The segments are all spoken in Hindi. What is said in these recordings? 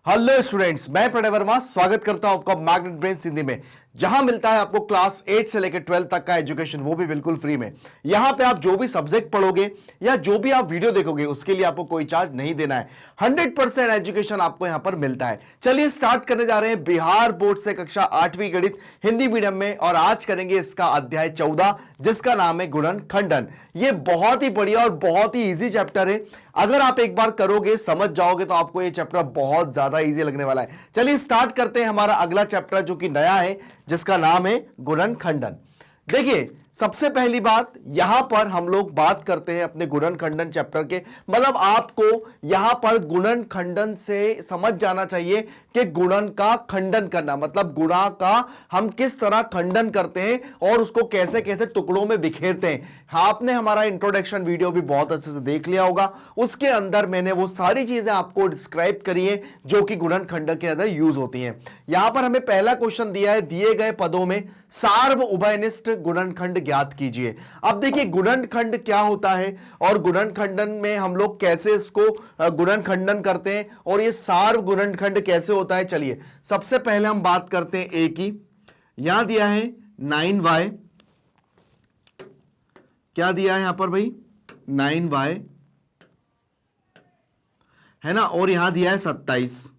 हेलो स्टूडेंट्स, मैं प्रणय वर्मा स्वागत करता हूं आपका मैग्नेट ब्रेन हिंदी में, जहां मिलता है आपको क्लास 8 से लेकर 12 तक का एजुकेशन, वो भी बिल्कुल फ्री में। यहां पे आप जो भी सब्जेक्ट पढ़ोगे या जो भी आप वीडियो देखोगे उसके लिए आपको कोई चार्ज नहीं देना है। 100% एजुकेशन आपको यहां पर मिलता है। चलिए स्टार्ट करने जा रहे हैं बिहार बोर्ड से कक्षा 8वीं गणित हिंदी मीडियम में, और आज करेंगे इसका अध्याय 14 जिसका नाम है गुणन खंडन। ये बहुत ही बढ़िया और बहुत ही इजी चैप्टर है। अगर आप एक बार करोगे, समझ जाओगे, तो आपको ये चैप्टर बहुत ज्यादा इजी लगने वाला है। चलिए स्टार्ट करते हैं हमारा अगला चैप्टर जो कि नया है, जिसका नाम है गुणन खंडन। देखिए, सबसे पहली बात यहां पर हम लोग बात करते हैं अपने गुणन खंडन चैप्टर के, मतलब आपको यहां पर गुणन खंडन से समझ जाना चाहिए कि गुणन का खंडन करना मतलब गुणा का हम किस तरह खंडन करते हैं और उसको कैसे कैसे टुकड़ों में बिखेरते हैं। आपने हमारा इंट्रोडक्शन वीडियो भी बहुत अच्छे से देख लिया होगा, उसके अंदर मैंने वो सारी चीजें आपको डिस्क्राइब करी है जो कि गुणन खंडन के अंदर यूज होती हैं। यहां पर हमें पहला क्वेश्चन दिया है, दिए गए पदों में सार्व उभयनिष्ठ गुणनखंड ज्ञात कीजिए। अब देखिए गुणनखंड क्या होता है और गुणनखंडन में हम लोग कैसे इसको गुणनखंडन करते हैं और ये सार्व गुणनखंड कैसे होता है। चलिए सबसे पहले हम बात करते हैं ए की। यहां दिया है 9y, क्या दिया है यहां पर भाई 9y है ना, और यहां दिया है 27।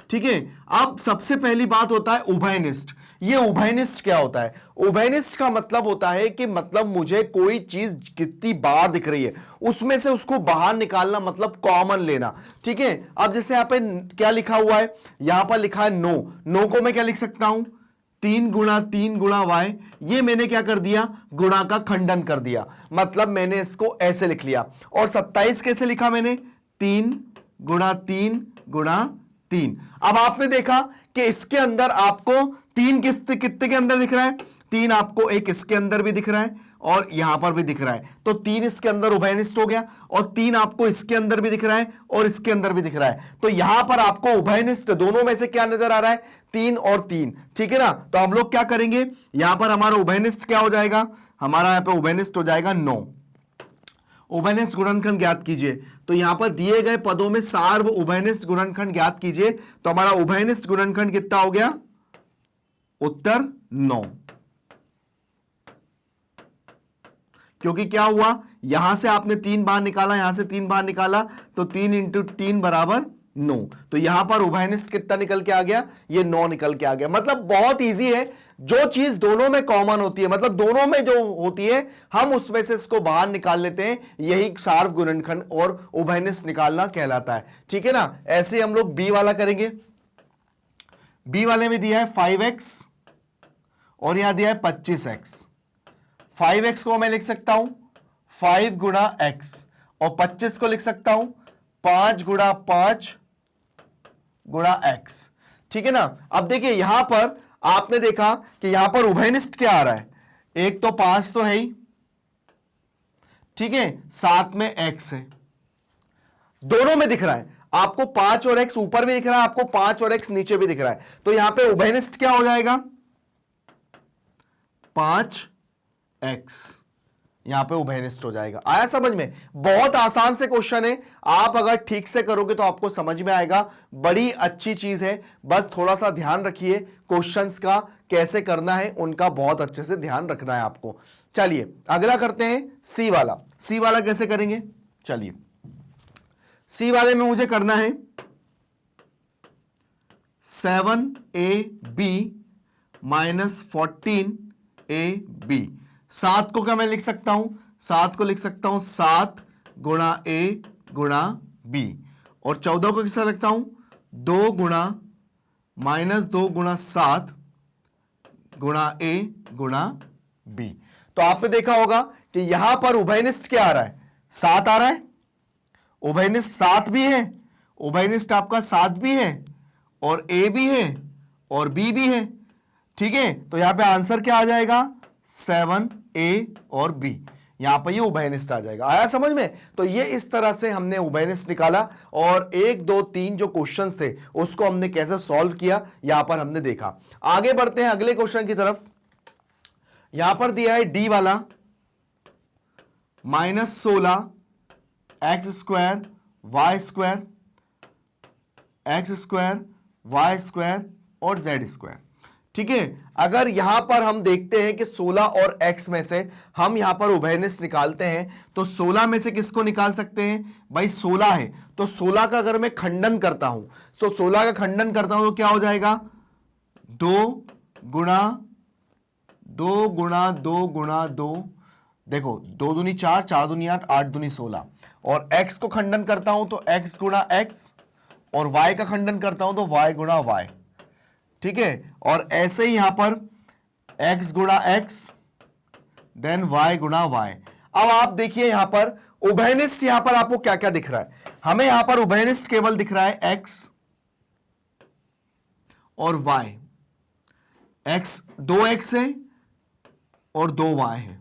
ठीक है, अब सबसे पहली बात होता है उभयनिष्ठ। ये उभयनिष्ठ क्या होता है? उभयनिष्ठ का मतलब होता है कि मतलब मुझे कोई चीज कितनी बार दिख रही है उसमें से उसको बाहर निकालना, मतलब कॉमन लेना। ठीक है, अब जैसे यहां पे क्या लिखा हुआ है, यहां पर लिखा है 9। 9 को मैं क्या लिख सकता हूं, 3 गुणा y। ये मैंने क्या कर दिया, गुणा का खंडन कर दिया, मतलब मैंने इसको ऐसे लिख लिया। और 27 कैसे लिखा मैंने, 3 गुणा 3। अब आपने देखा कि इसके अंदर आपको 3 कितने के अंदर दिख रहा है, 3 आपको एक इसके अंदर भी दिख रहा है और यहां पर भी दिख रहा है, तो 3 इसके अंदर उभयनिष्ठ हो गया, और 3 आपको इसके अंदर भी दिख रहा है और इसके अंदर भी दिख रहा है, तो यहां पर आपको उभयनिष्ठ दोनों में से क्या नजर आ रहा है, 3 और 3। ठीक है ना, तो हम लोग क्या करेंगे, यहां पर हमारा उभयनिष्ठ क्या हो जाएगा, हमारा यहां पर उभयनिष्ठ हो जाएगा 9। उभयनिष्ठ गुणनखंड ज्ञात कीजिए, तो यहां पर दिए गए पदों में सार्व उभयनिष्ठ गुणनखंड ज्ञात कीजिए, तो हमारा उभयनिष्ठ गुणनखंड कितना हो गया, उत्तर 9। क्योंकि क्या हुआ, यहां से आपने 3 बार निकाला, यहां से 3 बार निकाला, तो 3 इंटू 3 बराबर 9, तो यहां पर उभयनिष्ठ कितना निकल के आ गया, ये 9 निकल के आ गया। मतलब बहुत इजी है, जो चीज दोनों में कॉमन होती है, मतलब दोनों में जो होती है हम उसमें से इसको बाहर निकाल लेते हैं, यही सार्व गुणनखंड और उभयनिष्ठ निकालना कहलाता है। ठीक है ना, ऐसे हम लोग बी वाला करेंगे। बी वाले में दिया है 5x और यहां दिया है 25x। 5x को मैं लिख सकता हूं 5 गुणा x, और 25 को लिख सकता हूं 5 गुणा 5 गुणा x। ठीक है ना, अब देखिए यहां पर आपने देखा कि यहां पर उभयनिष्ठ क्या आ रहा है, एक तो 5 तो है ही, ठीक है, साथ में x है, दोनों में दिख रहा है आपको 5 और x ऊपर भी दिख रहा है, आपको 5 और x नीचे भी दिख रहा है, तो यहां पे उभयनिष्ठ क्या हो जाएगा, 5x, यहां पे उभयनिष्ठ हो जाएगा। आया समझ में? बहुत आसान से क्वेश्चन है, आप अगर ठीक से करोगे तो आपको समझ में आएगा, बड़ी अच्छी चीज है। बस थोड़ा सा ध्यान रखिए, क्वेश्चंस का कैसे करना है उनका बहुत अच्छे से ध्यान रखना है आपको। चलिए अगला करते हैं सी वाला। सी वाला कैसे करेंगे, चलिए सी वाले में मुझे करना है 7ab माइनस 14ab। 7 को क्या मैं लिख सकता हूं, 7 को लिख सकता हूं 7 गुणा a गुणा b, और 14 को किसका लिखता हूं 2 गुणा माइनस 2 गुणा 7 गुणा a गुणा b। तो आपने देखा होगा कि यहां पर उभयनिष्ठ क्या आ रहा है, 7 आ रहा है, उभयनिष्ठ 7 भी है, उभयनिष्ठ आपका 7 भी है और a भी है और b भी है। ठीक है, तो यहां पे आंसर क्या आ जाएगा, 7a और b, यहां पर ये उभयनिष्ठ आ जाएगा। आया समझ में? तो ये इस तरह से हमने उभयनिष्ठ निकाला, और 1 2 3 जो क्वेश्चंस थे उसको हमने कैसे सॉल्व किया यहां पर हमने देखा। आगे बढ़ते हैं अगले क्वेश्चन की तरफ। यहां पर दिया है डी वाला -16 x² y² x square, y square और जेड स्क्वायर। ठीक है, अगर यहां पर हम देखते हैं कि 16 और x में से हम यहां पर उभयनिष्ठ निकालते हैं, तो 16 में से किसको निकाल सकते हैं भाई? 16 है, तो 16 का अगर मैं खंडन करता हूं, तो 16 का खंडन करता हूं तो क्या हो जाएगा? 2 गुणा 2 गुणा 2 गुणा 2, देखो 2 दूनी 4, 4 दूनी 8, 8 दूनी 16, और x को खंडन करता हूं तो x गुणा x, और y का खंडन करता हूं तो y गुणा y। ठीक है, और ऐसे ही यहां पर x गुणा x, देन y गुणा y। अब आप देखिए यहां पर उभयनिष्ठ, यहां पर आपको क्या क्या दिख रहा है? हमें यहां पर उभयनिष्ठ केवल दिख रहा है x और y। x 2x है और 2y है,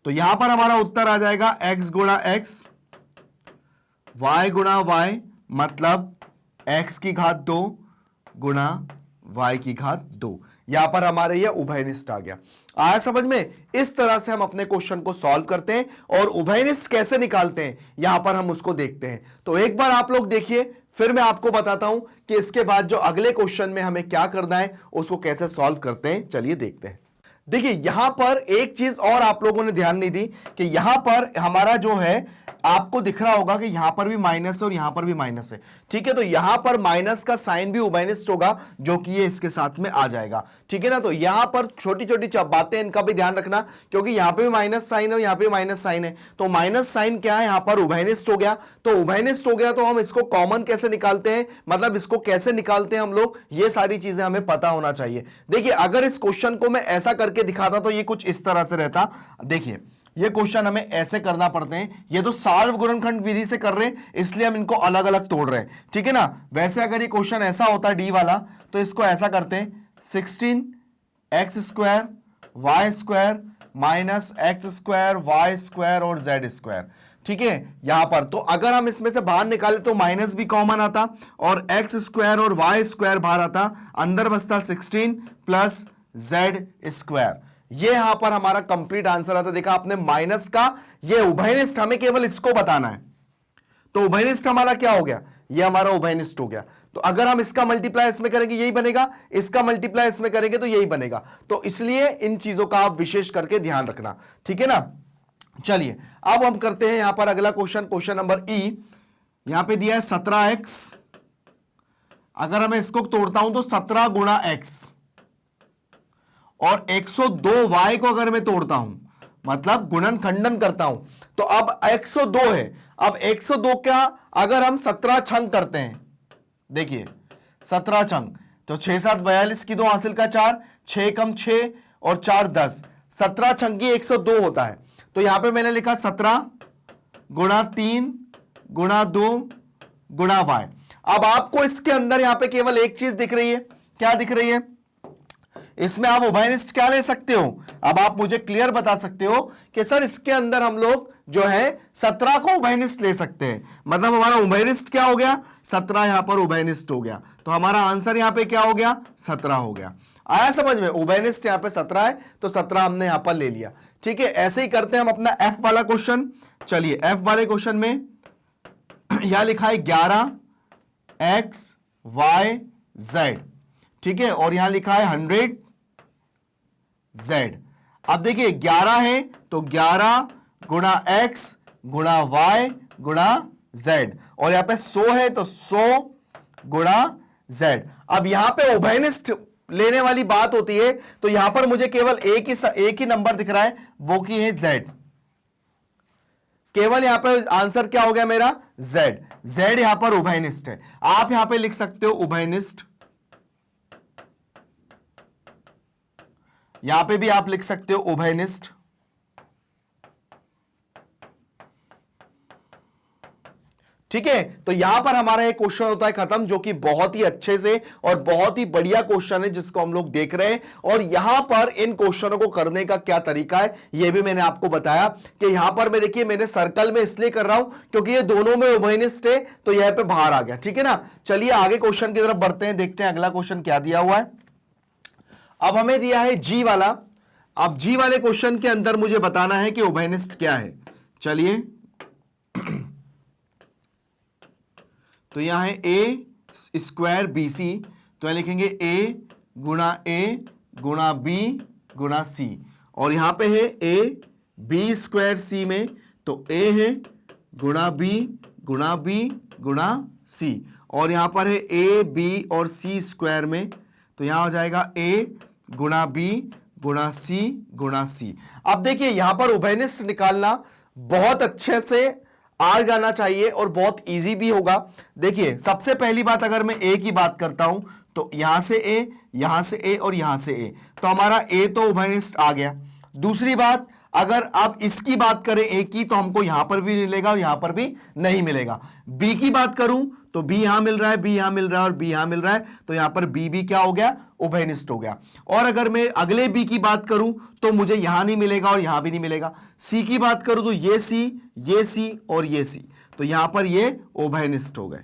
तो यहां पर हमारा उत्तर आ जाएगा x गुणा x, y गुणा y, मतलब x की घात 2 गुणा y की घात 2। यहां पर हमारे ये उभयनिष्ठ आ गया। आया समझ में? इस तरह से हम अपने क्वेश्चन को सॉल्व करते हैं, और उभयनिष्ठ कैसे निकालते हैं यहां पर हम उसको देखते हैं। तो एक बार आप लोग देखिए, फिर मैं आपको बताता हूं कि इसके बाद जो अगले क्वेश्चन में हमें क्या करना है, उसको कैसे सॉल्व करते हैं। चलिए देखते हैं। देखिए यहां पर एक चीज और आप लोगों ने ध्यान नहीं दी कि यहां पर हमारा जो है, आपको दिख रहा होगा कि यहां पर भी माइनस है और यहां पर भी माइनस है। ठीक है, तो यहां पर माइनस का साइन भी उभयनिष्ठ होगा, जो कि ये इसके साथ में आ जाएगा। ठीक है ना, तो यहां पर छोटी छोटी बातें, इनका भी ध्यान रखना, क्योंकि यहां पे भी माइनस साइन है और यहां पे माइनस साइन है। तो माइनस साइन क्या है? यहां पर उभयनिष्ठ हो गया। तो उभयनिष्ठ हो गया तो हम इसको कॉमन कैसे निकालते हैं, मतलब इसको कैसे निकालते हैं हम लोग, ये सारी चीजें हमें पता होना चाहिए। देखिए अगर इस क्वेश्चन को मैं ऐसा करके दिखाता तो ये कुछ इस तरह से रहता। देखिए ये क्वेश्चन हमें ऐसे करना पड़ते हैं, ये तो सार्वगुणनखंड विधि से कर रहे हैं, इसलिए हम इनको अलग अलग तोड़ रहे हैं। ठीक है ना, वैसे अगर ये क्वेश्चन ऐसा होता डी वाला, तो इसको ऐसा करते हैं 16x square y square minus x square y square और जेड स्क्वायर। ठीक है, यहां पर तो अगर हम इसमें से बाहर निकाले तो माइनस भी कॉमन आता, और एक्स स्क्वायर और वाई स्क्वायर बाहर आता, अंदर बचता 16 प्लस जेड स्क्वायर। ये यहां पर हमारा कंप्लीट आंसर आता। देखा आपने, माइनस का ये उभयनिष्ठ, हमें केवल इसको बताना है। तो उभयनिष्ठ हमारा क्या हो गया? ये हमारा उभयनिष्ठ हो गया। तो अगर हम इसका मल्टीप्लाई इसमें करेंगे यही बनेगा, इसका मल्टीप्लाई इसमें करेंगे तो यही बनेगा। तो इसलिए इन चीजों का आप विशेष करके ध्यान रखना। ठीक है ना, चलिए अब हम करते हैं यहां पर अगला क्वेश्चन, क्वेश्चन नंबर ई। यहां पे दिया है 17x, अगर मैं इसको तोड़ता हूं तो 17 गुणा x, और 102y को अगर मैं तोड़ता हूं, मतलब गुणन खंडन करता हूं, तो अब 102 है। अब 102 का अगर हम 17 छंग करते हैं, देखिए 17 छंग, तो 6 7 42 की 2 हासिल का 4, 6 कम 6 और 4 10, 17 छंगी 102 होता है। तो यहां पे मैंने लिखा 17 गुणा 3 गुणा 2 गुणा y। अब आपको इसके अंदर यहां पे केवल एक चीज दिख रही है, क्या दिख रही है? इसमें आप उभयनिष्ठ क्या ले सकते हो? अब आप मुझे क्लियर बता सकते हो कि सर इसके अंदर हम लोग जो है 17 को उभयनिष्ठ ले सकते हैं, मतलब हमारा उभयनिष्ठ क्या हो गया? 17 यहां पर उभयनिष्ठ हो गया। तो हमारा आंसर यहां पे क्या हो गया? 17 हो गया। आया समझ में? उभयनिष्ठ यहां पे 17 है, तो 17 हमने यहां पर ले लिया। ठीक है, ऐसे ही करते हैं हम अपना एफ वाला क्वेश्चन। चलिए एफ वाले क्वेश्चन में यहां लिखा है 11x y z। ठीक है, और यहां लिखा है 100z। अब देखिए 11 है तो 11 गुणा x गुणा y गुणा z, और यहां पे 100 है तो 100 गुणा z। अब यहां पे उभयनिष्ठ लेने वाली बात होती है, तो यहां पर मुझे केवल एक ही नंबर दिख रहा है, वो की है z। केवल यहां पे आंसर क्या हो गया मेरा? z। z यहां पर उभयनिष्ठ है। आप यहां पे लिख सकते हो उभयनिष्ठ, यहां पे भी आप लिख सकते हो उभयनिष्ठ। ठीक है, तो यहां पर हमारा एक क्वेश्चन होता है खत्म, जो कि बहुत ही अच्छे से और बहुत ही बढ़िया क्वेश्चन है जिसको हम लोग देख रहे हैं। और यहां पर इन क्वेश्चनों को करने का क्या तरीका है यह भी मैंने आपको बताया कि यहां पर मैं देखिए मैंने सर्कल में इसलिए कर रहा हूं क्योंकि ये दोनों में उभयनिष्ठ है, तो यहां पे बाहर आ गया। ठीक है ना, चलिए आगे क्वेश्चन की तरफ बढ़ते हैं, देखते हैं अगला क्वेश्चन क्या दिया हुआ है। अब हमें दिया है जी वाला। अब जी वाले क्वेश्चन के अंदर मुझे बताना है कि उभयनिष्ठ क्या है। चलिए तो यहां है ए स्क्वायर बी सी, तो यहां लिखेंगे ए गुणा बी गुणा सी, और यहां पे है ए बी स्क्वायर सी में, तो ए है गुणा बी गुणा सी, और यहां पर है ए बी और सी स्क्वायर में, तो यहां हो जाएगा ए गुणा बी गुणा सी। अब देखिए यहां पर उभयनिष्ठ निकालना बहुत अच्छे से आ जाना चाहिए और बहुत इजी भी होगा। देखिए सबसे पहली बात, अगर मैं ए की बात करता हूं तो यहां से ए, यहां से ए और यहां से ए, तो हमारा ए तो उभयनिष्ठ आ गया। दूसरी बात, अगर आप इसकी बात करें ए की, तो हमको यहां पर भी मिलेगा और यहां पर भी नहीं मिलेगा। बी की बात करूं तो बी यहां मिल रहा है, बी यहां मिल रहा है और बी यहां मिल रहा है, तो यहां पर बी भी क्या हो गया, उभयनिष्ठ हो गया। और अगर मैं अगले बी की बात करूं तो मुझे यहां नहीं मिलेगा और यहां भी नहीं मिलेगा। सी की बात करूं तो ये सी और ये सी, तो यहां पर ये उभयनिष्ठ हो गए।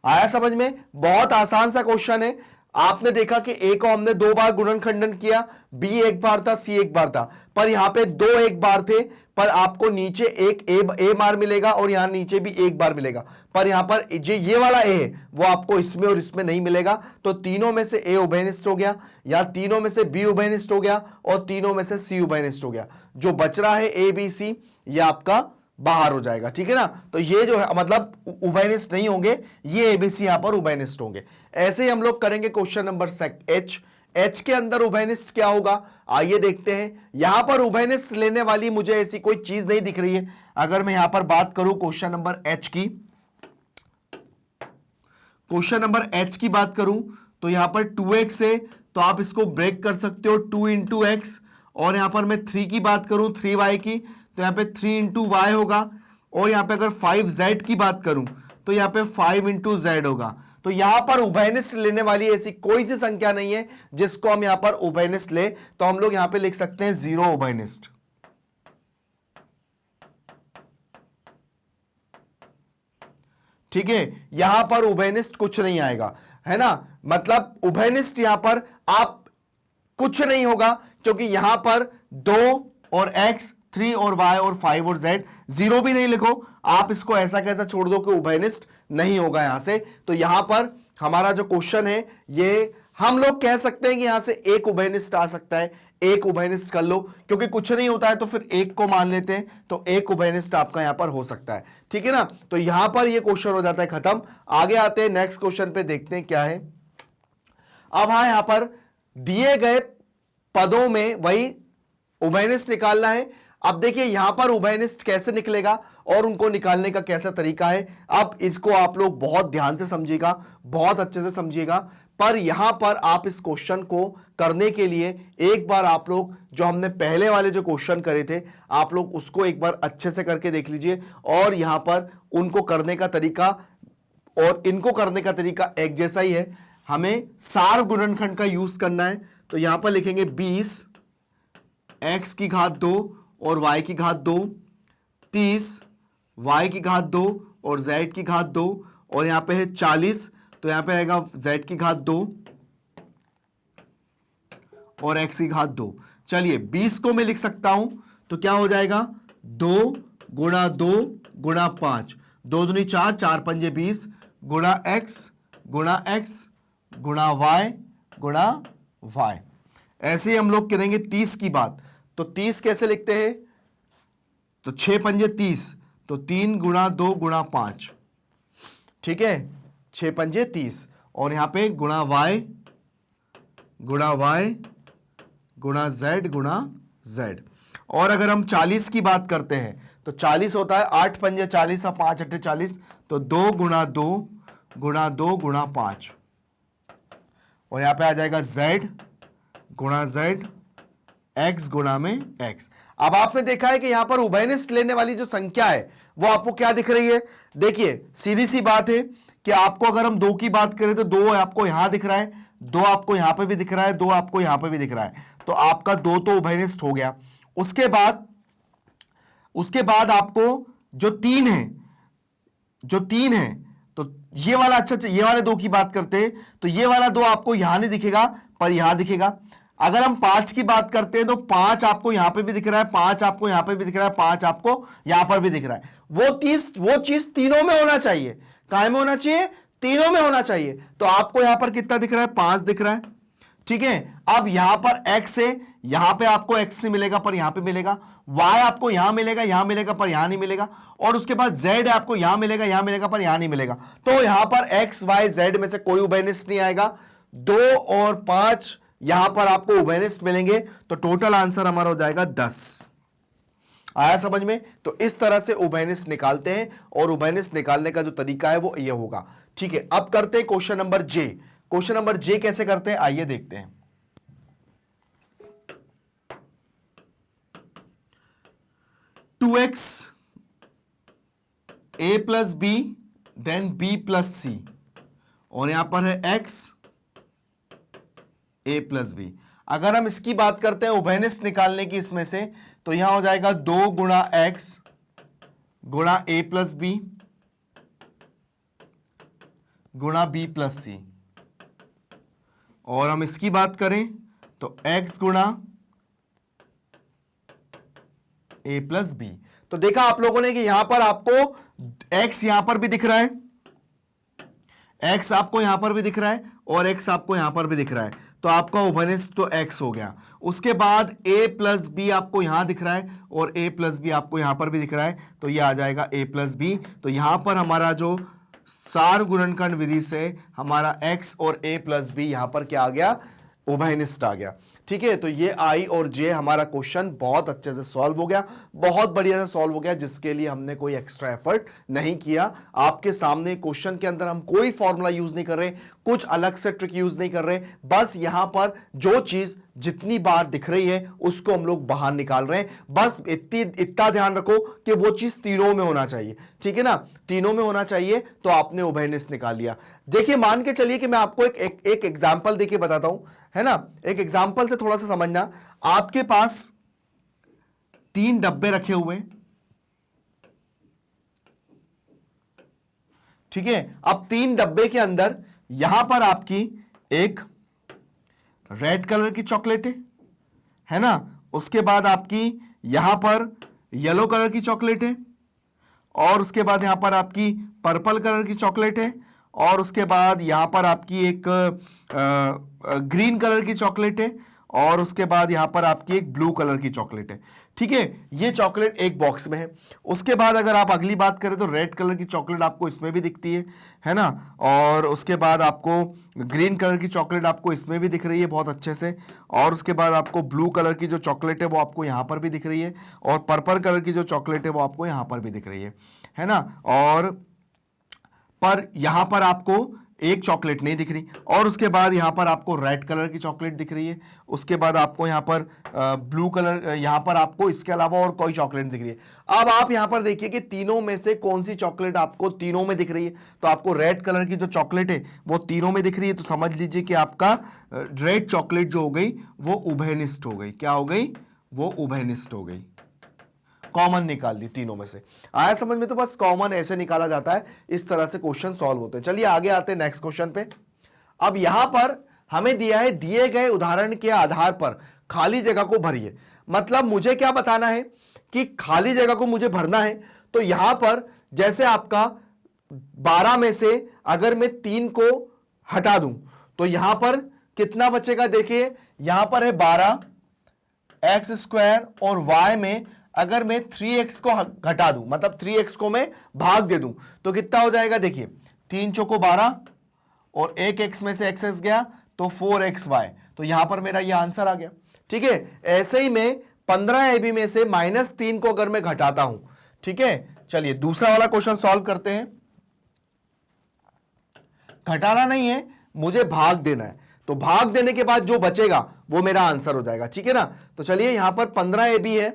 आया समझ में? बहुत आसान सा क्वेश्चन है। आपने देखा कि ए को हमने 2 बार गुणनखंडन किया, बी एक बार था, सी एक बार था, पर यहां पे 2 एक बार थे, पर आपको नीचे एक ए बार मिलेगा और यहां नीचे भी एक बार मिलेगा, पर यहां पर ये वाला ए है वो आपको इसमें और इसमें नहीं मिलेगा। तो तीनों में से ए उभयनिष्ठ हो गया, या तीनों में से बी उभयनिष्ठ हो गया और तीनों में से सी उभयनिष्ठ हो गया। जो बच रहा है ए बी सी, ये आपका बाहर हो जाएगा, ठीक है ना। तो ये जो है मतलब उभयनिष्ठ नहीं होंगे, ये एबीसी यहां पर उभयनिष्ठ होंगे। ऐसे ही हम लोग करेंगे क्वेश्चन नंबर एच के अंदर उभयनिष्ठ क्या होगा, आइए देखते हैं। यहां पर उभयनिष्ठ लेने वाली मुझे ऐसी कोई चीज नहीं दिख रही है। अगर मैं यहां पर बात करूं क्वेश्चन नंबर एच की बात करूं तो यहां पर 2x है, तो आप इसको ब्रेक कर सकते हो 2 इंटू एक्स, और यहां पर मैं 3 की बात करूं 3y की, तो यहां पे 3 इंटू वाई होगा, और यहां पे अगर 5z की बात करूं तो यहां पे 5 इंटू जेड होगा। तो यहां पर उभयनिष्ठ लेने वाली ऐसी कोई सी संख्या नहीं है जिसको हम यहां पर उभयनिष्ठ ले, तो हम लोग यहां पे लिख सकते हैं 0 उभयनिष्ठ। ठीक है, यहां पर उभयनिष्ठ कुछ नहीं आएगा, है ना। मतलब उभयनिष्ठ यहां पर आप कुछ नहीं होगा, क्योंकि यहां पर 2 और x, 3 और y और 5 और z, 0 भी नहीं लिखो, आप इसको ऐसा कैसा छोड़ दो कि उभयनिष्ठ नहीं होगा यहां से। तो यहां पर हमारा जो क्वेश्चन है, ये हम लोग कह सकते हैं कि यहां से एक उभयनिष्ठ आ सकता है, एक उभयनिष्ठ कर लो, क्योंकि कुछ नहीं होता है तो फिर एक को मान लेते हैं, तो एक उभयनिष्ठ आपका यहां पर हो सकता है, ठीक है ना। तो यहां पर ये क्वेश्चन हो जाता है खत्म। आगे आते हैं नेक्स्ट क्वेश्चन पे, देखते हैं क्या है। अब हाँ, यहां पर दिए गए पदों में वही उभयनिष्ठ निकालना है। अब देखिए यहां पर उभयनिष्ठ कैसे निकलेगा और उनको निकालने का कैसा तरीका है, अब इसको आप लोग बहुत ध्यान से समझिएगा, बहुत अच्छे से समझिएगा। पर यहां पर आप इस क्वेश्चन को करने के लिए एक बार आप लोग जो हमने पहले वाले जो क्वेश्चन करे थे, आप लोग उसको एक बार अच्छे से करके देख लीजिए, और यहां पर उनको करने का तरीका और इनको करने का तरीका एक जैसा ही है। हमें सार गुणनखंड का यूज करना है, तो यहां पर लिखेंगे 20 x की घात 2 और y की घात 2, 30 y की घात 2 और z की घात 2, और यहां पे है 40, तो यहां पे आएगा z की घात 2 और x की घात 2। चलिए 20 को मैं लिख सकता हूं, तो क्या हो जाएगा 2 गुणा 2 गुणा 5, 2 दूनी 4, 4 पंजे 20, गुणा x गुणा y गुणा y। ऐसे ही हम लोग करेंगे 30 की बात, तो 30 कैसे लिखते हैं, तो 6 पंजे 30, तो 3 गुणा 2 गुणा 5, ठीक है, 6 पंजे 30, और यहां पे गुणा y गुणा z। और अगर हम 40 की बात करते हैं तो 40 होता है 8 पंजे 40 और 5 अट्ठे 40, तो 2 गुणा 2 गुणा 5, और यहां पे आ जाएगा z गुणा z, x गुणा में x। अब आपने देखा है कि यहां पर उभयनिष्ठ लेने वाली जो संख्या है वो आपको क्या दिख रही है। देखिए सीधी सी बात है कि आपको अगर हम 2 की बात करें तो 2 आपको यहां दिख रहा है, 2 आपको यहां पे भी दिख रहा है, 2 आपको यहां पे भी दिख रहा है, तो आपका 2 तो उभयनिष्ठ हो गया। उसके बाद आपको जो 3 है, तो ये वाला, अच्छा ये वाले 2 की बात करते हैं, तो ये वाला 2 आपको यहां नहीं दिखेगा पर यहां दिखेगा। अगर हम 5 की बात करते हैं तो 5 आपको यहां पे भी दिख रहा है, 5 आपको यहां पे भी दिख रहा है, 5 आपको यहां पर भी दिख रहा है। वो चीज तीनों में होना चाहिए। काहे में होना चाहिए? तीनों में होना चाहिए। तो आपको यहां पर कितना दिख रहा है? 5 दिख रहा है, ठीक है। अब यहां पर x है, यहां पे आपको x नहीं मिलेगा पर यहां पे मिलेगा, y आपको यहां मिलेगा पर यहां नहीं मिलेगा, और उसके बाद z आपको यहां मिलेगा पर यहां नहीं मिलेगा। तो यहां पर x y z में से कोई उभयनिष्ठ नहीं आएगा। 2 और 5 यहां पर आपको उभयनिष्ठ मिलेंगे, तो टोटल आंसर हमारा हो जाएगा 10। आया समझ में? तो इस तरह से उभयनिष्ठ निकालते हैं, और उभयनिष्ठ निकालने का जो तरीका है वो ये होगा, ठीक है। अब करते हैं question number J. Question number J कैसे करते हैं आइए देखते हैं। 2x a plus B then b plus C, और यहां पर है x a प्लस बी। अगर हम इसकी बात करते हैं उभयनिष्ठ निकालने की इसमें से, तो यहां हो जाएगा 2 गुणा x गुणा a प्लस बी गुणा b प्लस सी, और हम इसकी बात करें तो x गुणा a प्लस बी। तो देखा आप लोगों ने कि यहां पर आपको x यहां पर भी दिख रहा है, x आपको यहां पर भी दिख रहा है, और x आपको यहां पर भी दिख रहा है, तो आपका उभयनिष्ठ तो x हो गया। उसके बाद a प्लस बी आपको यहां दिख रहा है, और a प्लस बी आपको यहां पर भी दिख रहा है, तो ये आ जाएगा a प्लस बी। तो यहां पर हमारा जो सार गुणनखंड विधि से हमारा x और a प्लस बी यहां पर क्या आ गया? उभयनिष्ठ आ गया, ठीक है। तो ये आई और जे हमारा क्वेश्चन बहुत अच्छे से सॉल्व हो गया, बहुत बढ़िया से सॉल्व हो गया, जिसके लिए हमने कोई एक्स्ट्रा एफर्ट नहीं किया। आपके सामने क्वेश्चन के अंदर हम कोई फॉर्मूला यूज नहीं कर रहे, कुछ अलग से ट्रिक यूज नहीं कर रहे, बस यहां पर जो चीज जितनी बार दिख रही है उसको हम लोग बाहर निकाल रहे हैं। बस इतना ध्यान रखो कि वो चीज तीनों में होना चाहिए, ठीक है ना। तीनों में होना चाहिए, तो आपने उभयनिष्ठ निकाल लिया। देखिए मान के चलिए कि मैं आपको एक एग्जांपल देके बताता हूं, है ना। एक एग्जांपल से थोड़ा सा समझना। आपके पास 3 डब्बे रखे हुए, ठीक है। अब 3 डब्बे के अंदर यहां पर आपकी एक रेड कलर की चॉकलेट है ना, उसके बाद आपकी यहां पर येलो कलर की चॉकलेट है, और उसके बाद यहां पर आपकी पर्पल कलर की चॉकलेट है, और उसके बाद यहां पर आपकी एक ग्रीन कलर की चॉकलेट है, और उसके बाद यहां पर आपकी एक ब्लू कलर की चॉकलेट है, ठीक है। ये चॉकलेट एक बॉक्स में है। उसके बाद अगर आप अगली बात करें तो रेड कलर की चॉकलेट आपको इसमें भी दिखती है ना, और उसके बाद आपको ग्रीन कलर की चॉकलेट आपको इसमें भी दिख रही है बहुत अच्छे से, और उसके बाद आपको ब्लू कलर की जो चॉकलेट है वो आपको यहाँ पर भी दिख रही है, और पर्पल कलर की जो चॉकलेट है वो आपको यहाँ पर भी दिख रही है ना। और पर यहां पर आपको एक चॉकलेट नहीं दिख रही, और उसके बाद यहां पर आपको रेड कलर की चॉकलेट दिख रही है, उसके बाद आपको यहां पर ब्लू कलर, यहां पर आपको इसके अलावा और कोई चॉकलेट दिख रही है। अब आप यहां पर देखिए कि तीनों में से कौन सी चॉकलेट आपको तीनों में दिख रही है। तो आपको रेड कलर की जो चॉकलेट है वो तीनों में दिख रही है, तो समझ लीजिए कि आपका रेड चॉकलेट जो हो गई वो उभयनिष्ठ हो गई। क्या हो गई? वो उभयनिष्ठ हो गई। कॉमन निकाल ली तीनों में से। आया समझ में? तो बस कॉमन ऐसे निकाला जाता है, इस तरह से क्वेश्चन सॉल्व होते हैं। चलिए आगे आते हैं नेक्स्ट क्वेश्चन पे। अब यहां पर हमें दिया है, दिए गए उदाहरण के आधार पर खाली जगह को भरिए। मतलब मुझे क्या बताना है कि खाली जगह को मुझे भरना है। तो यहां पर जैसे आपका 12 में से अगर मैं 3 को हटा दूं तो यहां पर कितना बचेगा? देखिए यहां पर है 12 एक्स स्क्वायर, और y में अगर मैं 3x को घटा दूं, मतलब 3x को मैं भाग दे दूं, तो कितना हो जाएगा? देखिए 3 चौको 12, और 1x में से x गया तो 4xy, तो यहां पर मेरा ये आंसर आ गया, ठीक है। ऐसे ही मैं 15 AB में से -3 को अगर मैं घटाता हूं, ठीक है। चलिए दूसरा वाला क्वेश्चन सॉल्व करते हैं। घटाना नहीं है, मुझे भाग देना है, तो भाग देने के बाद जो बचेगा वो मेरा आंसर हो जाएगा, ठीक है ना। तो चलिए यहां पर 15 AB है,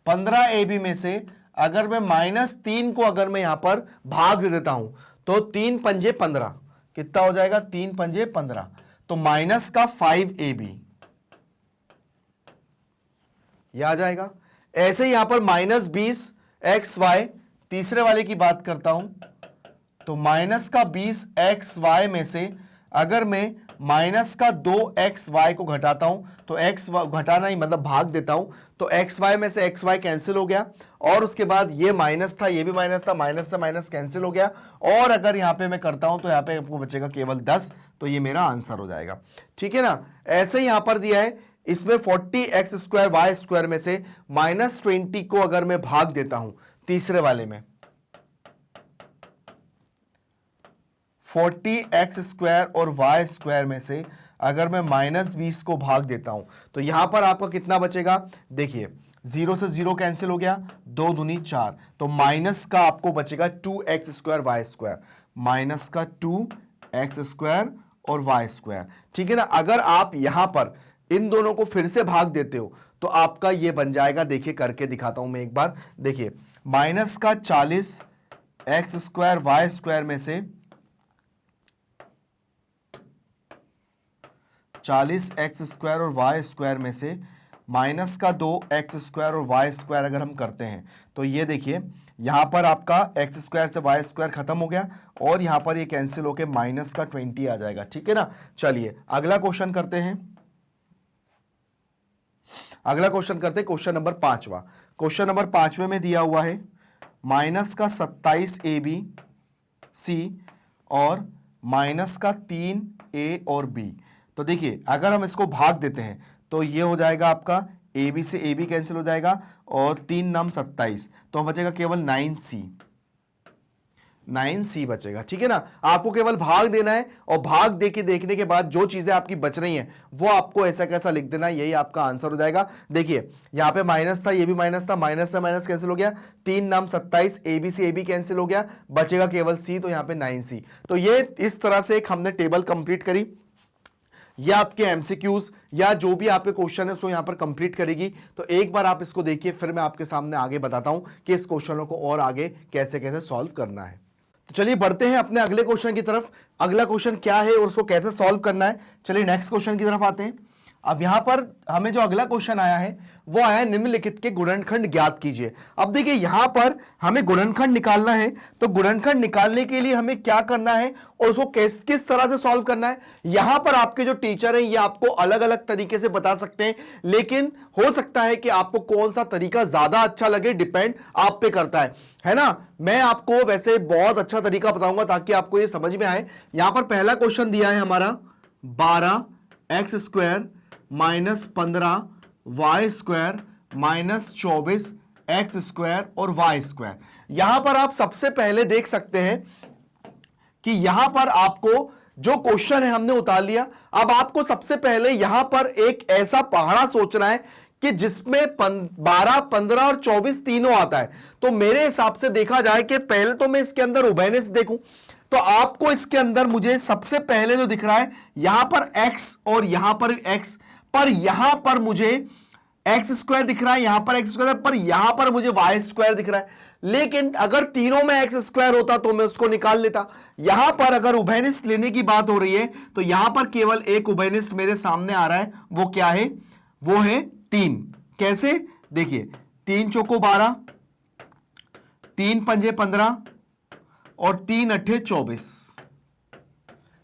15 AB में से अगर मैं -3 को अगर मैं यहां पर भाग दे देता हूं तो 3 पंजे 15, कितना हो जाएगा? 3 पंजे 15, तो माइनस का 5 AB यह आ जाएगा। ऐसे ही यहां पर -20 XY, तीसरे वाले की बात करता हूं, तो माइनस का 20 XY में से अगर मैं माइनस का 2xy को घटाता हूं तो x घटाना ही मतलब भाग देता हूं तो xy में से xy कैंसिल हो गया और उसके बाद ये माइनस था, ये भी माइनस था, माइनस से माइनस कैंसिल हो गया और अगर यहां पे मैं करता हूं तो यहां पे आपको बचेगा केवल 10, तो ये मेरा आंसर हो जाएगा। ठीक है ना। ऐसे ही यहां पर दिया है, इसमें 40x² y² में से -20 को अगर मैं भाग देता हूं तीसरे वाले में 40x² और y² में से अगर मैं -20 को भाग देता हूं तो यहां पर आपका कितना बचेगा, देखिए 0 से 0 कैंसिल हो गया, 2 दूनी 4, तो माइनस का आपको बचेगा 2x² y², माइनस का 2x² और y²। ठीक है ना। अगर आप यहां पर इन दोनों को फिर से भाग देते हो तो आपका ये बन जाएगा, देखिए करके दिखाता हूं मैं एक बार, देखिए माइनस का 40x² y² में से 40x² और y² में से माइनस का 2x² और y² अगर हम करते हैं तो ये देखिए यहां पर आपका x² से y² खत्म हो गया और यहां पर ये कैंसिल होके माइनस का 20 आ जाएगा। ठीक है ना। चलिए अगला क्वेश्चन करते हैं। अगला क्वेश्चन करते हैं, क्वेश्चन नंबर 5वां। क्वेश्चन नंबर 5वें में दिया हुआ है माइनस का 27abc और माइनस का 3a और b। तो देखिए अगर हम इसको भाग देते हैं तो ये हो जाएगा आपका ab से ab कैंसिल हो जाएगा और 3 नाम 27, तो बचेगा केवल 9c बचेगा। ठीक है ना। आपको केवल भाग देना है और भाग देके देखने के बाद जो चीजें आपकी बच रही हैं वो आपको ऐसा कैसा लिख देना है, यही आपका आंसर हो जाएगा। देखिए यहां पे माइनस था, ये भी माइनस था, माइनस से माइनस कैंसिल हो गया, 3 नाम 27, ab से ab कैंसिल हो गया, बचेगा केवल c, तो यहां पे 9c। तो ये इस तरह से एक हमने टेबल कंप्लीट करी। या आपके एमसीक्यूज या जो भी आपके क्वेश्चन है उसको यहां पर कंप्लीट करेगी। तो एक बार आप इसको देखिए, फिर मैं आपके सामने आगे बताता हूं कि इस क्वेश्चनों को और आगे कैसे कैसे सॉल्व करना है। तो चलिए बढ़ते हैं अपने अगले क्वेश्चन की तरफ। अगला क्वेश्चन क्या है और उसको कैसे सॉल्व करना है, चलिए नेक्स्ट क्वेश्चन की तरफ आते हैं। अब यहां पर हमें जो अगला क्वेश्चन आया है वो आया है निम्नलिखित के गुणनखंड ज्ञात कीजिए। अब देखिए यहां पर हमें गुणनखंड निकालना है, तो गुणनखंड निकालने के लिए हमें क्या करना है और उसको किस तरह से सॉल्व करना है। यहां पर आपके जो टीचर हैं ये आपको अलग अलग तरीके से बता सकते हैं, लेकिन हो सकता है कि आपको कौन सा तरीका ज्यादा अच्छा लगे, डिपेंड आप पे करता है ना। मैं आपको वैसे बहुत अच्छा तरीका बताऊंगा ताकि आपको ये समझ में आए। यहां पर पहला क्वेश्चन दिया है हमारा 12x² -15 y² -24x² और y²। यहां पर आप सबसे पहले देख सकते हैं कि यहां पर आपको जो क्वेश्चन है हमने उतार लिया। अब आपको सबसे पहले यहां पर एक ऐसा पहाड़ा सोचना है कि जिसमें 12, 15 और 24 तीनों आता है। तो मेरे हिसाब से देखा जाए कि पहले तो मैं इसके अंदर उभयनिष्ठ देखूं, तो आपको इसके अंदर मुझे सबसे पहले जो दिख रहा है यहां पर x और यहां पर x, पर यहां पर मुझे x² दिख रहा है, यहां पर x², पर यहां पर मुझे y² दिख रहा है। लेकिन अगर तीनों में x² होता तो मैं उसको निकाल लेता। यहां पर अगर उभयनिष्ठ लेने की बात हो रही है तो यहां पर केवल एक उभयनिष्ठ मेरे सामने आ रहा है, वो क्या है, वो है 3। कैसे, देखिए 3 चौको 12, 3 पंजे 15 और 3 अट्ठे 24।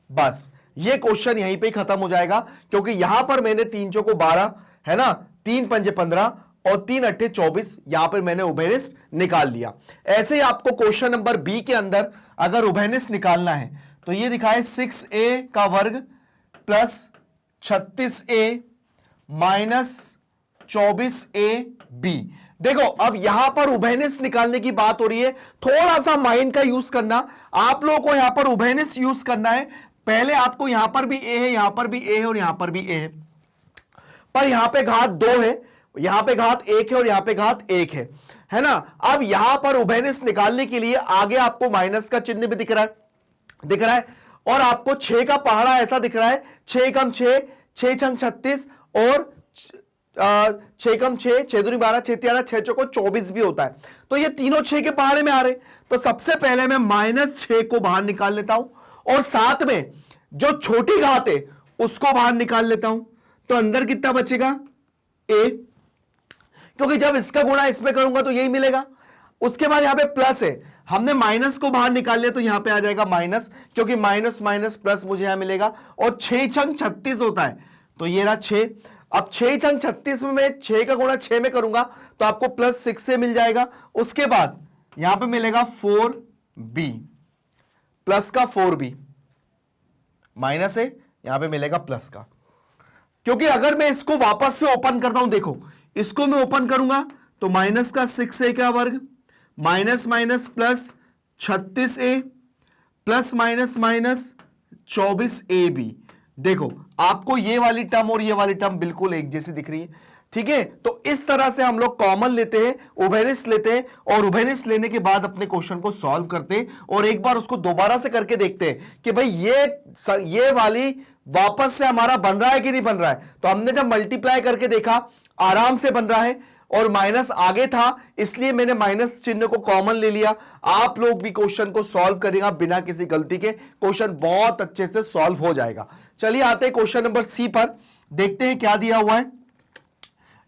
बस ये क्वेश्चन यहीं पे खत्म हो जाएगा, क्योंकि यहां पर मैंने 3 चौको 12 है ना, 3 पंजे 15 और 3 अट्ठे 24, यहां पर मैंने उभयनिष्ठ निकाल लिया। ऐसे ही आपको क्वेश्चन नंबर बी के अंदर अगर उभयनिष्ठ निकालना है तो ये दिखाए 6a का वर्ग प्लस 36a माइनस 24ab। देखो अब यहां पर उभयनिष्ठ निकालने की बात हो रही है, थोड़ा सा माइंड का यूज करना। आप लोगों को यहां पर उभयनिष्ठ यूज करना है। पहले आपको यहां पर भी a है, यहां पर भी a है और यहां पर भी a है, पर यहां पे घात 2 है, यहां पे घात 1 है और यहां पे घात 1 है ना। अब यहां पर उभयनिष्ठ निकालने के लिए आगे आपको माइनस का चिन्ह भी दिख रहा है और आपको 6 का पहाड़ा ऐसा दिख रहा है, 6 कम 6, 6 छंग 36 और 6 कम 6, 6 दूनी 12, 6 13, 6 चौको 24 भी होता है। तो ये तीनों 6 के पहाड़े में आ रहे। तो सबसे पहले मैं -6 को बाहर निकाल लेता हूं और साथ में जो छोटी घात है उसको बाहर निकाल लेता हूं। तो अंदर कितना बचेगा, a, क्योंकि जब इसका गुणा इसमें करूंगा तो यही मिलेगा। उसके बाद यहां पे प्लस है, हमने माइनस को बाहर निकाल लिया तो यहां पे आ जाएगा माइनस, क्योंकि माइनस माइनस प्लस मुझे यहां मिलेगा, और 6 छंग 36 होता है, तो ये रहा 6। अब 6 छंग 36 में मैं 6 का गुणा 6 में करूंगा तो आपको +6 से मिल जाएगा। उसके बाद यहां पे मिलेगा 4b, प्लस का 4b, माइनस है, यहां पे मिलेगा प्लस का। क्योंकि अगर मैं इसको वापस से ओपन करता हूं, देखो इसको मैं ओपन करूंगा तो माइनस का 6a का वर्ग minus minus plus 36a plus minus minus 24ab। देखो आपको ये वाली टर्म और ये वाली टर्म बिल्कुल एक जैसी दिख रही है, ठीक है। तो इस तरह से हम लोग कॉमन लेते हैं, उभयनिष्ठ लेते हैं, और उभयनिष्ठ लेने के बाद अपने क्वेश्चन को सॉल्व करते हैं, और एक बार उसको दोबारा से करके देखते हैं कि भाई ये वाली वापस से हमारा बन रहा है कि नहीं बन रहा है। तो हमने जब मल्टीप्लाई करके देखा आराम से बन रहा है, और माइनस आगे था इसलिए मैंने माइनस चिन्ह को कॉमन ले लिया। आप लोग भी क्वेश्चन को सॉल्व करेगा बिना किसी गलती के, क्वेश्चन बहुत अच्छे से सॉल्व हो जाएगा। चलिए आते हैं क्वेश्चन नंबर सी पर, देखते हैं क्या दिया हुआ है।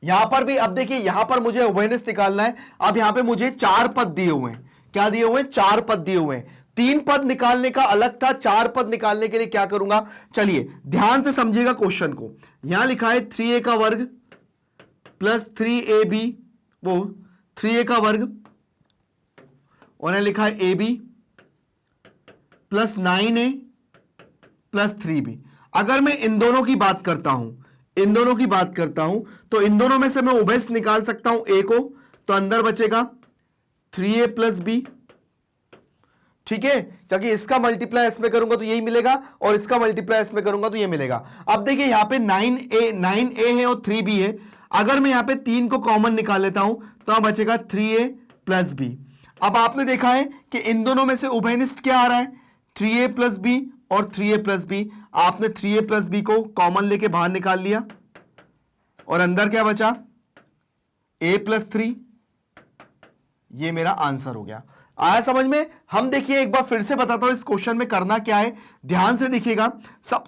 यहां पर भी अब देखिए, यहां पर मुझे उभयनिष्ठ निकालना है। अब यहां पे मुझे 4 पद दिए हुए हैं, क्या दिए हुए हैं, 4 पद दिए हुए हैं। 3 पद निकालने का अलग था, 4 पद निकालने के लिए क्या करूंगा, चलिए ध्यान से समझिएगा क्वेश्चन को। यहां लिखा है 3a का वर्ग प्लस 3ab, वो 3a का वर्ग, और यहां लिखा है ab plus 9a plus 3b। अगर मैं इन दोनों की बात करता हूं, तो इन दोनों में से मैं उभयनिष्ठ निकाल सकता हूं a को, तो अंदर बचेगा 3a प्लस b, ठीक है, क्योंकि इसका मल्टीप्लाई इसमें करूंगा तो यही मिलेगा, और इसका मल्टीप्लाई इसमें करूंगा तो ये मिलेगा। अब देखिए यहां पे 9a है और 3b है। अगर मैं यहां पे 3 को कॉमन निकाल लेता हूं तो यहां बचेगा 3a प्लस b। अब आपने देखा है कि इन दोनों में से उभयनिष्ठ क्या आ रहा है, 3a प्लस b और 3a प्लस b। आपने 3a प्लस b को कॉमन लेके बाहर निकाल लिया, और अंदर क्या बचा, a प्लस 3। ये मेरा आंसर हो गया। आया समझ में। हम देखिए एक बार फिर से बताता हूं इस क्वेश्चन में करना क्या है, ध्यान से देखिएगा। सब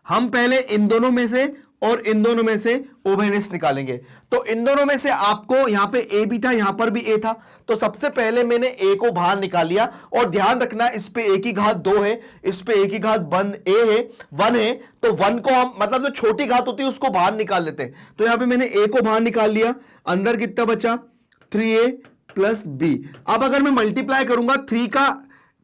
हम पहले इन दोनों में से और इन दोनों में से उभयनिष्ठ निकालेंगे। तो इन दोनों में से आपको यहां पे a भी था, यहां पर भी a था, तो सबसे पहले मैंने a को बाहर निकाल लिया। और ध्यान रखना इस पे a की घात 2 है, इस पे a की घात 1 है, तो 1 को हम मतलब जो छोटी घात होती है उसको बाहर निकाल लेते हैं। तो यहां पे मैंने a को बाहर निकाल लिया, अंदर कितना बचा, 3a प्लस b। अब अगर मैं मल्टीप्लाई करूंगा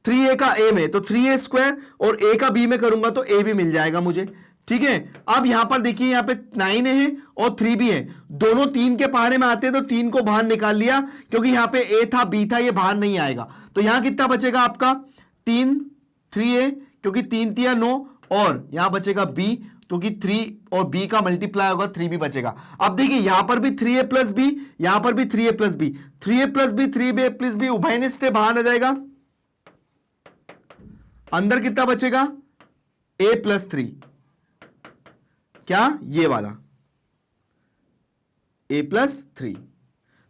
3a का a में तो 3a स्क्वायर, और a का b में करूंगा तो a भी मिल जाएगा मुझे, ठीक है। अब यहां पर देखिए यहां पे 9a है और 3b है, दोनों 3 के पहाड़े में आते हैं, तो 3 को बाहर निकाल लिया, क्योंकि यहां पे a था b था, ये बाहर नहीं आएगा। तो यहां कितना बचेगा आपका 3a, क्योंकि 3 तिया 9, और यहां बचेगा b, क्योंकि 3 और b का मल्टीप्लाई होगा 3b बचेगा। अब देखिए यहां पर भी 3a प्लस b, यहां पर भी 3a plus b, 3a plus b 3b plus b उभयनिष्ठ बाहर आ जाएगा, अंदर कितना बचेगा, a प्लस 3, क्या ये वाला a प्लस 3।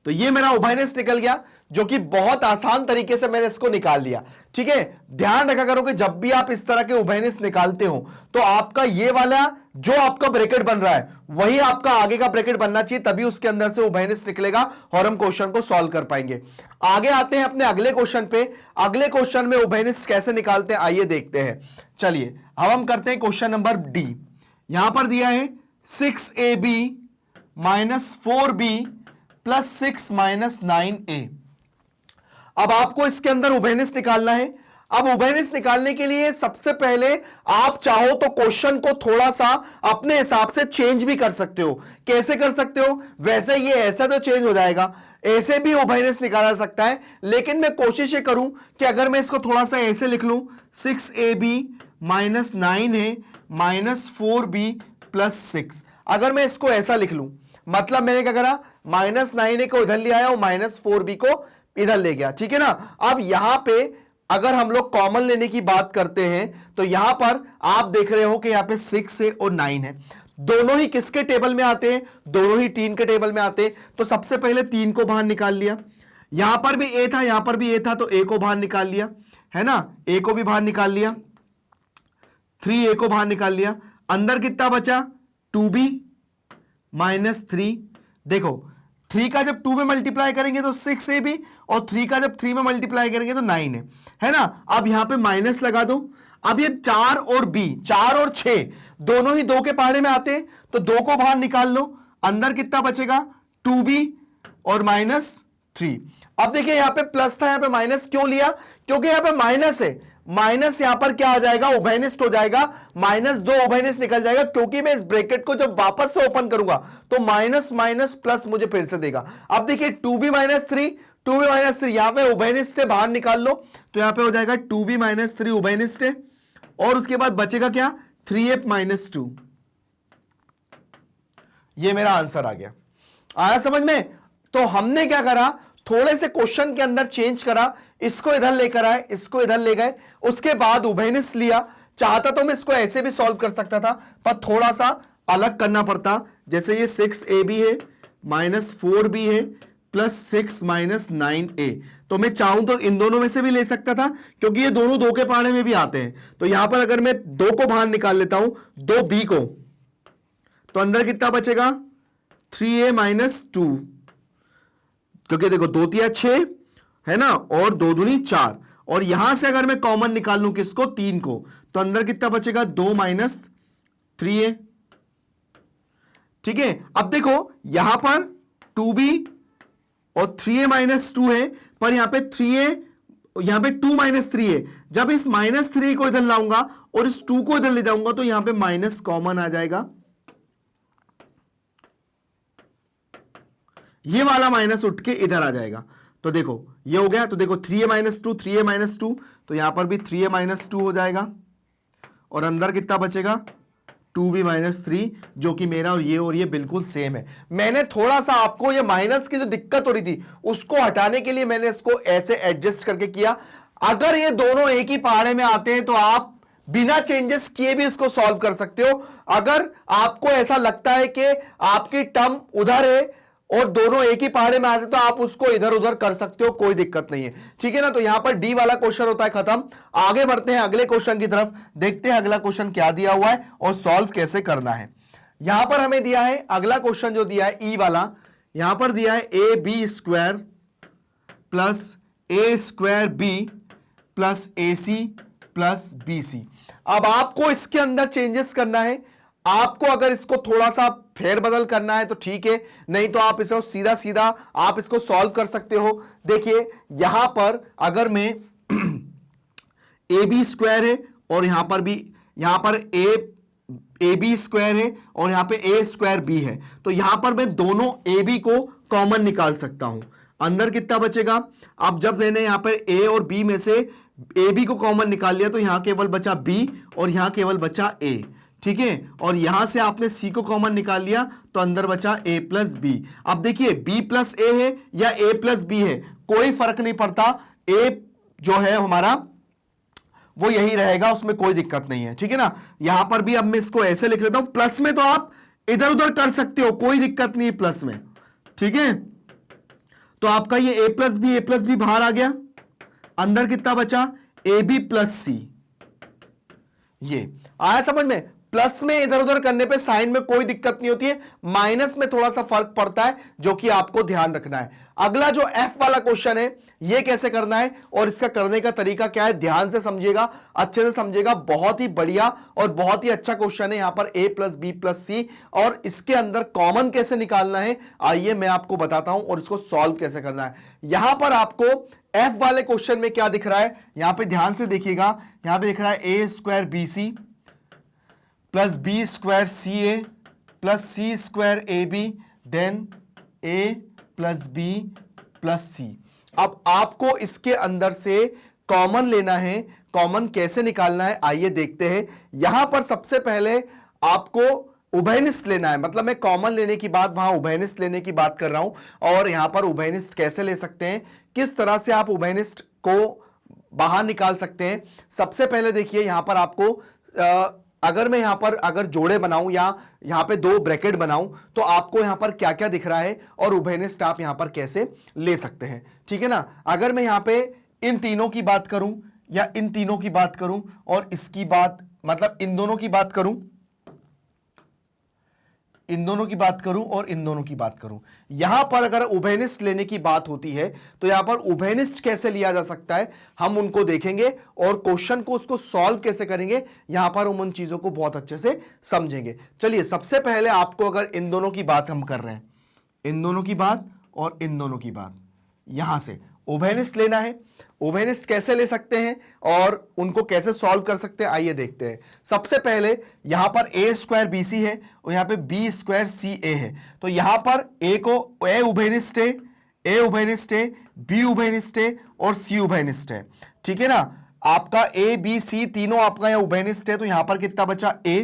तो ये मेरा उभयनिष्ठ निकल गया, जो कि बहुत आसान तरीके से मैंने इसको निकाल लिया, ठीक है। ध्यान रखा करो कि जब भी आप इस तरह के उभयनिष्ठ निकालते हो तो आपका ये वाला जो आपका ब्रैकेट बन रहा है वही आपका आगे का ब्रैकेट बनना चाहिए, तभी उसके अंदर से उभयनिष्ठ निकलेगा और हम क्वेश्चन को सॉल्व कर पाएंगे। आगे आते हैं अपने अगले क्वेश्चन पे। अगले क्वेश्चन में उभयनिष्ठ कैसे निकालते हैं आइए देखते हैं। चलिए अब हम करते हैं क्वेश्चन नंबर डी। यहां पर दिया है 6ab minus 4b plus 6 minus 9a। अब आपको इसके अंदर उभयनिष्ठ निकालना है। अब उभयनिष्ठ निकालने के लिए सबसे पहले आप चाहो तो क्वेश्चन को थोड़ा सा अपने हिसाब से चेंज भी कर सकते हो। कैसे कर सकते हो, वैसे ये ऐसा तो चेंज हो जाएगा, ऐसे भी उभयनिष्ठ निकाला सकता है, लेकिन मैं कोशिश ये करूं कि अगर मैं इसको थोड़ा सा ऐसे लिख लूं 6ab minus 9a minus 4b plus 6। अगर मैं इसको ऐसा लिख लूं मतलब मैंने क्या करा, माइनस 9a को इधर ले आया और माइनस 4b को इधर ले गया, ठीक है ना। अब यहां पे अगर हम लोग कॉमन लेने की बात करते हैं तो यहां पर आप देख रहे हो कि यहां पे 6 है और 9 है, दोनों ही किसके टेबल में आते हैं, दोनों ही 3 के टेबल में आते हैं। तो सबसे पहले 3 को बाहर निकाल लिया, यहां पर भी a था यहां पर भी a था, तो a को बाहर निकाल लिया, है ना, a को भी बाहर निकाल लिया, 3a को बाहर निकाल लिया, अंदर कितना बचा 2b माइनस 3। देखो 3 का जब 2 में मल्टीप्लाई करेंगे तो 6ab, और 3 का जब 3 में मल्टीप्लाई करेंगे तो 9 है ना। अब यहां पे माइनस लगा दो। अब ये 4 और b, 4 और 6 दोनों ही 2 के पहाड़े में आते हैं, तो 2 को बाहर निकाल लो, अंदर कितना बचेगा 2b और -3। अब देखिए यहां पे प्लस था, यहां पे माइनस क्यों लिया, क्योंकि यहां पे माइनस है, माइनस यहां पर क्या आ जाएगा, उभयनिष्ठ हो जाएगा, -2 उभयनिष्ठ निकल जाएगा, क्योंकि मैं इस ब्रैकेट को जब वापस से ओपन करूंगा तो माइनस माइनस प्लस मुझे फिर से देगा। अब देखिए 2b -3, 2b -3 यहां पे उभयनिष्ठ है, बाहर निकाल लो, तो यहां पे हो जाएगा 2b -3 उभयनिष्ठ है, और उसके बाद बचेगा क्या 3a -2। ये मेरा आंसर आ गया। आया समझ में। तो हमने क्या करा, थोड़े से क्वेश्चन के अंदर चेंज करा, इसको इधर लेकर आए, इसको इधर ले गए, उसके बाद उभयनिष्ठ लिया। चाहता तो मैं इसको ऐसे भी सॉल्व कर सकता था, पर थोड़ा सा अलग करना पड़ता। जैसे ये 6ab है -4b है +6 -9a, तो मैं चाहूं तो इन दोनों में से भी ले सकता था, क्योंकि ये दोनों 2 के पहाड़े में भी आते हैं। तो यहां पर अगर मैं 2 को बाहर निकाल लेता हूं, 2b को, तो अंदर कितना बचेगा 3a -2, क्योंकि देखो 2 तिया 6 है ना, और 2 दूनी 4, और यहां से अगर मैं कॉमन निकाल लूं किसको 3 को, तो अंदर कितना बचेगा 2 -3a। ठीक है। अब देखो यहां पर 2b और 3a -2 है, पर यहां पे 3a, यहां पे 2 -3 है। जब इस -3 को इधर लाऊंगा और इस 2 को इधर ले जाऊंगा तो यहां पे माइनस कॉमन आ जाएगा, ये वाला माइनस उठ के इधर आ जाएगा। तो देखो ये हो गया, तो देखो 3a -2, 3a -2, तो यहां पर भी 3a -2 हो जाएगा, और अंदर कितना बचेगा 2b -3, जो कि मेरा और ये बिल्कुल सेम है। मैंने थोड़ा सा आपको ये माइनस की जो दिक्कत हो रही थी उसको हटाने के लिए मैंने इसको ऐसे एडजस्ट करके किया। अगर ये दोनों एक ही पहाड़े में आते हैं तो आप बिना चेंजेस किए भी इसको सॉल्व कर सकते हो। अगर आपको ऐसा लगता है कि आपकी टर्म उधर है और दोनों एक ही पहाड़े में आते तो आप उसको इधर उधर कर सकते हो, कोई दिक्कत नहीं है। ठीक है ना। तो यहां पर डी वाला क्वेश्चन होता है खत्म। आगे बढ़ते हैं अगले क्वेश्चन की तरफ, देखते हैं अगला क्वेश्चन क्या दिया हुआ है और सॉल्व कैसे करना है। यहां पर हमें दिया है अगला क्वेश्चन जो दिया है ई वाला, यहां पर दिया है ab² plus a² plus AC plus BC। अब आपको इसके अंदर चेंजेस करना है। आपको अगर इसको थोड़ा सा फेरबदल करना है तो ठीक है, नहीं तो आप इसे सीधा सीधा आप इसको सॉल्व कर सकते हो। देखिए यहां पर अगर मैं ab² है और यहां पर भी, यहां पर ab² है और यहां पे a²b है, तो यहां पर मैं दोनों ab को कॉमन निकाल सकता हूं। अंदर कितना बचेगा, अब जब मैंने यहां पर a और b में से ab को कॉमन निकाल लिया तो यहां केवल बचा b और यहां केवल बचा a। ठीक है। और यहां से आपने c को कॉमन निकाल लिया तो अंदर बचा a प्लस b। अब देखिए b प्लस a है या a प्लस b है, कोई फर्क नहीं पड़ता, a जो है हमारा वो यही रहेगा, उसमें कोई दिक्कत नहीं है। ठीक है ना। यहां पर भी अब मैं इसको ऐसे लिख लेता हूं, प्लस में तो आप इधर उधर कर सकते हो, कोई दिक्कत नहीं है प्लस में। ठीक है। तो आपका ये a प्लस बी बाहर आ गया, अंदर कितना बचा ab प्लस c। ये आया समझ में। प्लस में इधर उधर करने पे साइन में कोई दिक्कत नहीं होती है, माइनस में थोड़ा सा फर्क पड़ता है, जो कि आपको ध्यान रखना है। अगला जो एफ वाला क्वेश्चन है, ये कैसे करना है और इसका करने का तरीका क्या है, ध्यान से समझिएगा, अच्छे से समझिएगा। बहुत ही बढ़िया और बहुत ही अच्छा क्वेश्चन है। यहां पर a plus B plus C, और इसके अंदर कॉमन कैसे निकालना है आइए मैं आपको बताता हूं, और इसको सॉल्व कैसे करना है। यहां पर आपको एफ वाले क्वेश्चन में क्या दिख रहा है, यहां पर ध्यान से देखिएगा, यहां पर दिख रहा है a² BC plus b² CA plus c² AB then a plus b plus c। अब आपको इसके अंदर से कॉमन लेना है। कॉमन कैसे निकालना है आइए देखते हैं। यहां पर सबसे पहले आपको उभयनिष्ठ लेना है, मतलब मैं कॉमन लेने की बात वहां उभयनिष्ठ लेने की बात कर रहा हूं। और यहां पर उभयनिष्ठ कैसे ले सकते हैं, किस तरह से आप उभयनिष्ठ को बाहर निकाल सकते हैं। सबसे पहले देखिए यहां पर आपको अगर मैं यहां पर अगर जोड़े बनाऊं या यहां पे 2 ब्रैकेट बनाऊं तो आपको यहां पर क्या क्या दिख रहा है और उभयनिष्ठ आप यहां पर कैसे ले सकते हैं। ठीक है ना। अगर मैं यहां पे इन तीनों की बात करूं या इन तीनों की बात करूं और इसकी बात, मतलब इन दोनों की बात करूं, इन दोनों की बात करूं और इन दोनों की बात करूं, यहां पर अगर उभयनिष्ठ लेने की बात होती है तो यहां पर उभयनिष्ठ कैसे लिया जा सकता है हम उनको देखेंगे और क्वेश्चन को उसको सॉल्व कैसे करेंगे यहां पर हम उन चीजों को बहुत अच्छे से समझेंगे। चलिए सबसे पहले आपको अगर इन दोनों की बात हम कर रहे हैं, इन दोनों की बात और इन दोनों की बात, यहां से उभयनिष्ठ लेना है। उभयनिष्ठ कैसे ले सकते हैं और उनको कैसे सॉल्व कर सकते हैं आइए देखते हैं। सबसे पहले यहां पर ए स्क्वायर बी सी है और यहां पे बी स्क्वायर सी ए है, तो यहां पर ए को ए उभयनिष्ठ है, ए उभयनिष्ठ है, बी उभयनिष्ठ है और सी उभयनिष्ठ है, ठीक है ना। आपका ए बी सी तीनों आपका यहां उभयनिष्ठ है, तो यहां पर कितना बचा ए,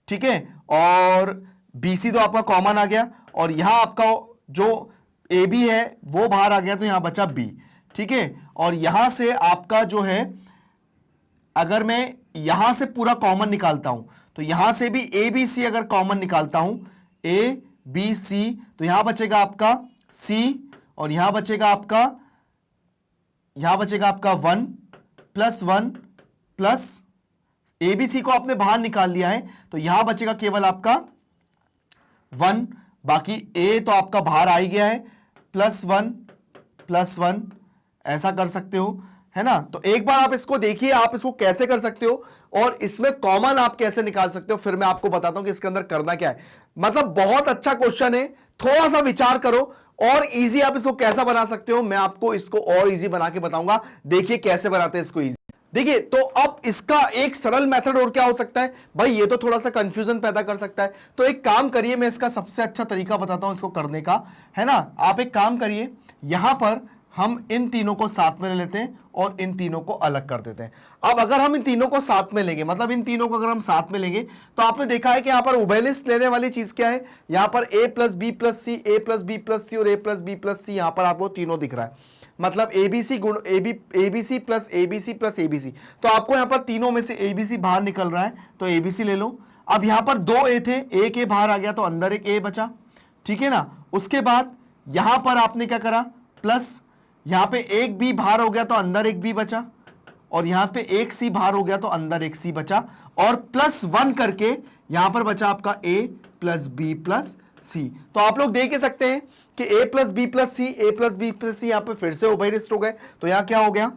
ठीक है, और बी सी तो आपका कॉमन आ गया और यहां आपका जो ए बी है वो बाहर आ गया, तो यहां बचा बी, ठीक है। और यहां से आपका जो है अगर मैं यहां से पूरा कॉमन निकालता हूं तो यहां से भी ए बी सी अगर कॉमन निकालता हूं ए बी सी तो यहां बचेगा आपका सी और यहां बचेगा आपका 1 प्लस ए बी सी को आपने बाहर निकाल लिया है तो यहां बचेगा केवल आपका 1, बाकी ए तो आपका बाहर आ ही गया है, +1 ऐसा कर सकते हो, है ना। तो एक बार आप इसको देखिए आप इसको कैसे कर सकते हो और इसमें कॉमन आप कैसे निकाल सकते हो, फिर मैं आपको बताता हूं कि इसके अंदर करना क्या है। मतलब बहुत अच्छा क्वेश्चन है, थोड़ा सा विचार करो और इजी आप इसको कैसा बना सकते हो मैं आपको इसको और इजी बना के बताऊंगा। देखिए कैसे बनाते हैं इसको इजी। देखिए तो अब इसका एक सरल मेथड और क्या हो सकता है भाई, ये तो थोड़ा सा कंफ्यूजन पैदा कर सकता है, तो एक काम करिए मैं इसका सबसे अच्छा तरीका बताता हूं इसको करने का, है ना। आप एक काम करिए, यहां पर हम इन तीनों को साथ में ले लेते हैं और इन तीनों को अलग कर देते हैं। अब अगर हम इन तीनों को साथ में लेंगे, मतलब इन तीनों को अगर हम साथ में लेंगे तो आपने देखा है कि यहां पर उभयनिष्ठ लेने वाली चीज क्या है, यहां पर a plus B plus C, A plus B plus C और A plus B plus C, यहां पर आपको तीनों दिख रहा है, मतलब एबीसी गुण ABC plus ABC plus ABC, तो आपको यहां पर तीनों में से एबीसी बाहर निकल रहा है तो एबीसी ले लो। अब यहां पर 2 ए थे, एक ए बाहर आ गया तो अंदर एक ए बचा, ठीक है ना। उसके बाद यहां पर आपने क्या करा, प्लस यहां पे एक बी बाहर हो गया तो अंदर एक बी बचा और यहां पे एक सी बाहर हो गया तो अंदर एक सी बचा और +1 करके यहां पर बचा आपका a plus B plus C. तो आप लोग देख ही सकते हैं कि a plus B plus C, a plus B plus C यहां पर फिर से उभयनिष्ठ हो गए, तो यहां क्या हो गया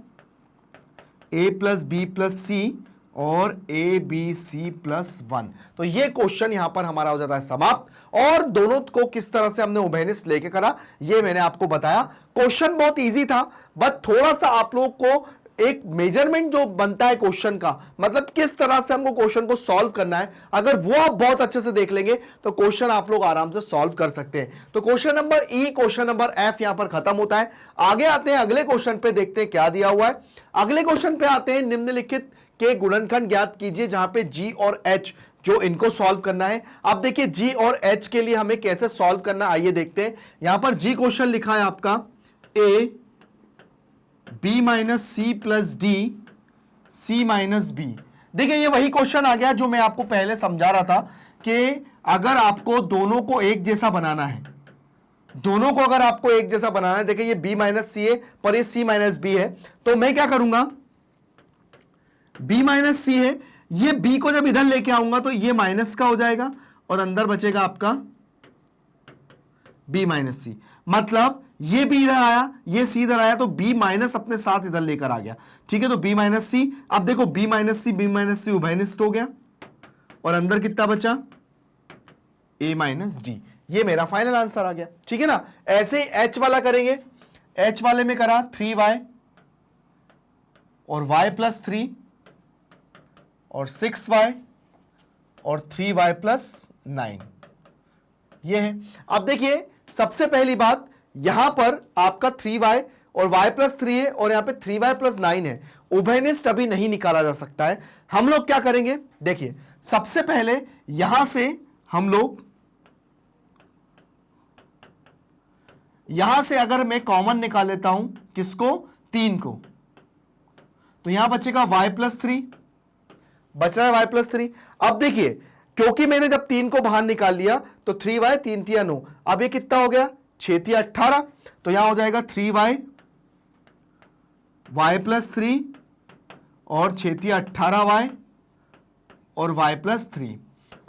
a plus B plus C और ए बी सी +1। तो ये क्वेश्चन यहां पर हमारा हो जाता है समाप्त। और दोनों को किस तरह से हमने उभयनिष्ठ लेके करा ये मैंने आपको बताया। क्वेश्चन बहुत इजी था, बट थोड़ा सा आप लोग को एक मेजरमेंट जो बनता है क्वेश्चन का, मतलब किस तरह से हमको क्वेश्चन को सॉल्व करना है, अगर वो आप बहुत अच्छे से देख लेंगे तो क्वेश्चन आप लोग आराम से सॉल्व कर सकते हैं। तो क्वेश्चन नंबर ई, क्वेश्चन नंबर एफ यहां पर खत्म होता है। आगे आते हैं अगले क्वेश्चन पे, देखते हैं क्या दिया हुआ है। अगले क्वेश्चन पे आते हैं, निम्नलिखित के गुणनखंड ज्ञात कीजिए, जहां पे जी और एच जो इनको सॉल्व करना है। अब देखिए जी और एच के लिए हमें कैसे सॉल्व करना है आइए देखते हैं। यहां पर जी क्वेश्चन लिखा है आपका a b minus c plus d c minus b. देखिए ये वही क्वेश्चन आ गया जो मैं आपको पहले समझा रहा था कि अगर आपको दोनों को एक जैसा बनाना है, दोनों को अगर आपको एक जैसा बनाना है, देखिए ये b माइनस सी है पर ये c माइनस बी है, तो मैं क्या करूंगा, b माइनस सी है, ये b को जब इधर लेके आऊंगा तो ये माइनस का हो जाएगा और अंदर बचेगा आपका b माइनस सी, मतलब ये b इधर आया ये c इधर आया तो b माइनस अपने साथ इधर लेकर आ गया, ठीक है। तो b माइनस सी, अब देखो b माइनस सी उभयनिष्ठ हो गया और अंदर कितना बचा a माइनस डी, ये मेरा फाइनल आंसर आ गया, ठीक है ना। ऐसे ही h वाला करेंगे, h वाले में करा 3y और y प्लस 3 और 6y और 3y प्लस 9, ये है। अब देखिए सबसे पहली बात, यहां पर आपका 3y और y प्लस 3 है और यहां पे 3y प्लस 9 है, उभयनिष्ठ अभी नहीं निकाला जा सकता है। हम लोग क्या करेंगे, देखिए सबसे पहले यहां से हम लोग, यहां से अगर मैं कॉमन निकाल लेता हूं किसको, 3 को, तो यहां बचेगा y प्लस 3, बच रहा है y प्लस 3। अब देखिए क्योंकि मैंने जब 3 को बाहर निकाल लिया तो 3y 3 तिया 9, अब ये कितना हो गया 6 तिया 18, तो यहां हो जाएगा 3y y प्लस 3 और 6 तिया 18y और y प्लस 3।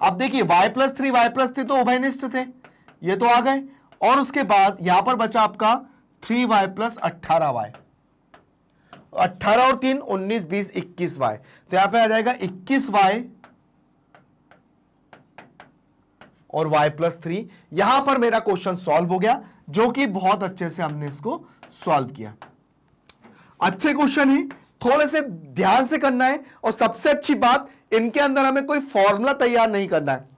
अब देखिए y+3 तो उभयनिष्ठ थे, ये तो आ गए, और उसके बाद यहां पर बचा आपका 3y + 18y, 18 और 3 19 20 21y, तो यहां पे आ जाएगा 21y और y+3। यहां पर मेरा क्वेश्चन सॉल्व हो गया, जो कि बहुत अच्छे से हमने इसको सॉल्व किया। अच्छे क्वेश्चन है, थोड़े से ध्यान से करना है, और सबसे अच्छी बात इनके अंदर हमें कोई फॉर्मूला तैयार नहीं करना है,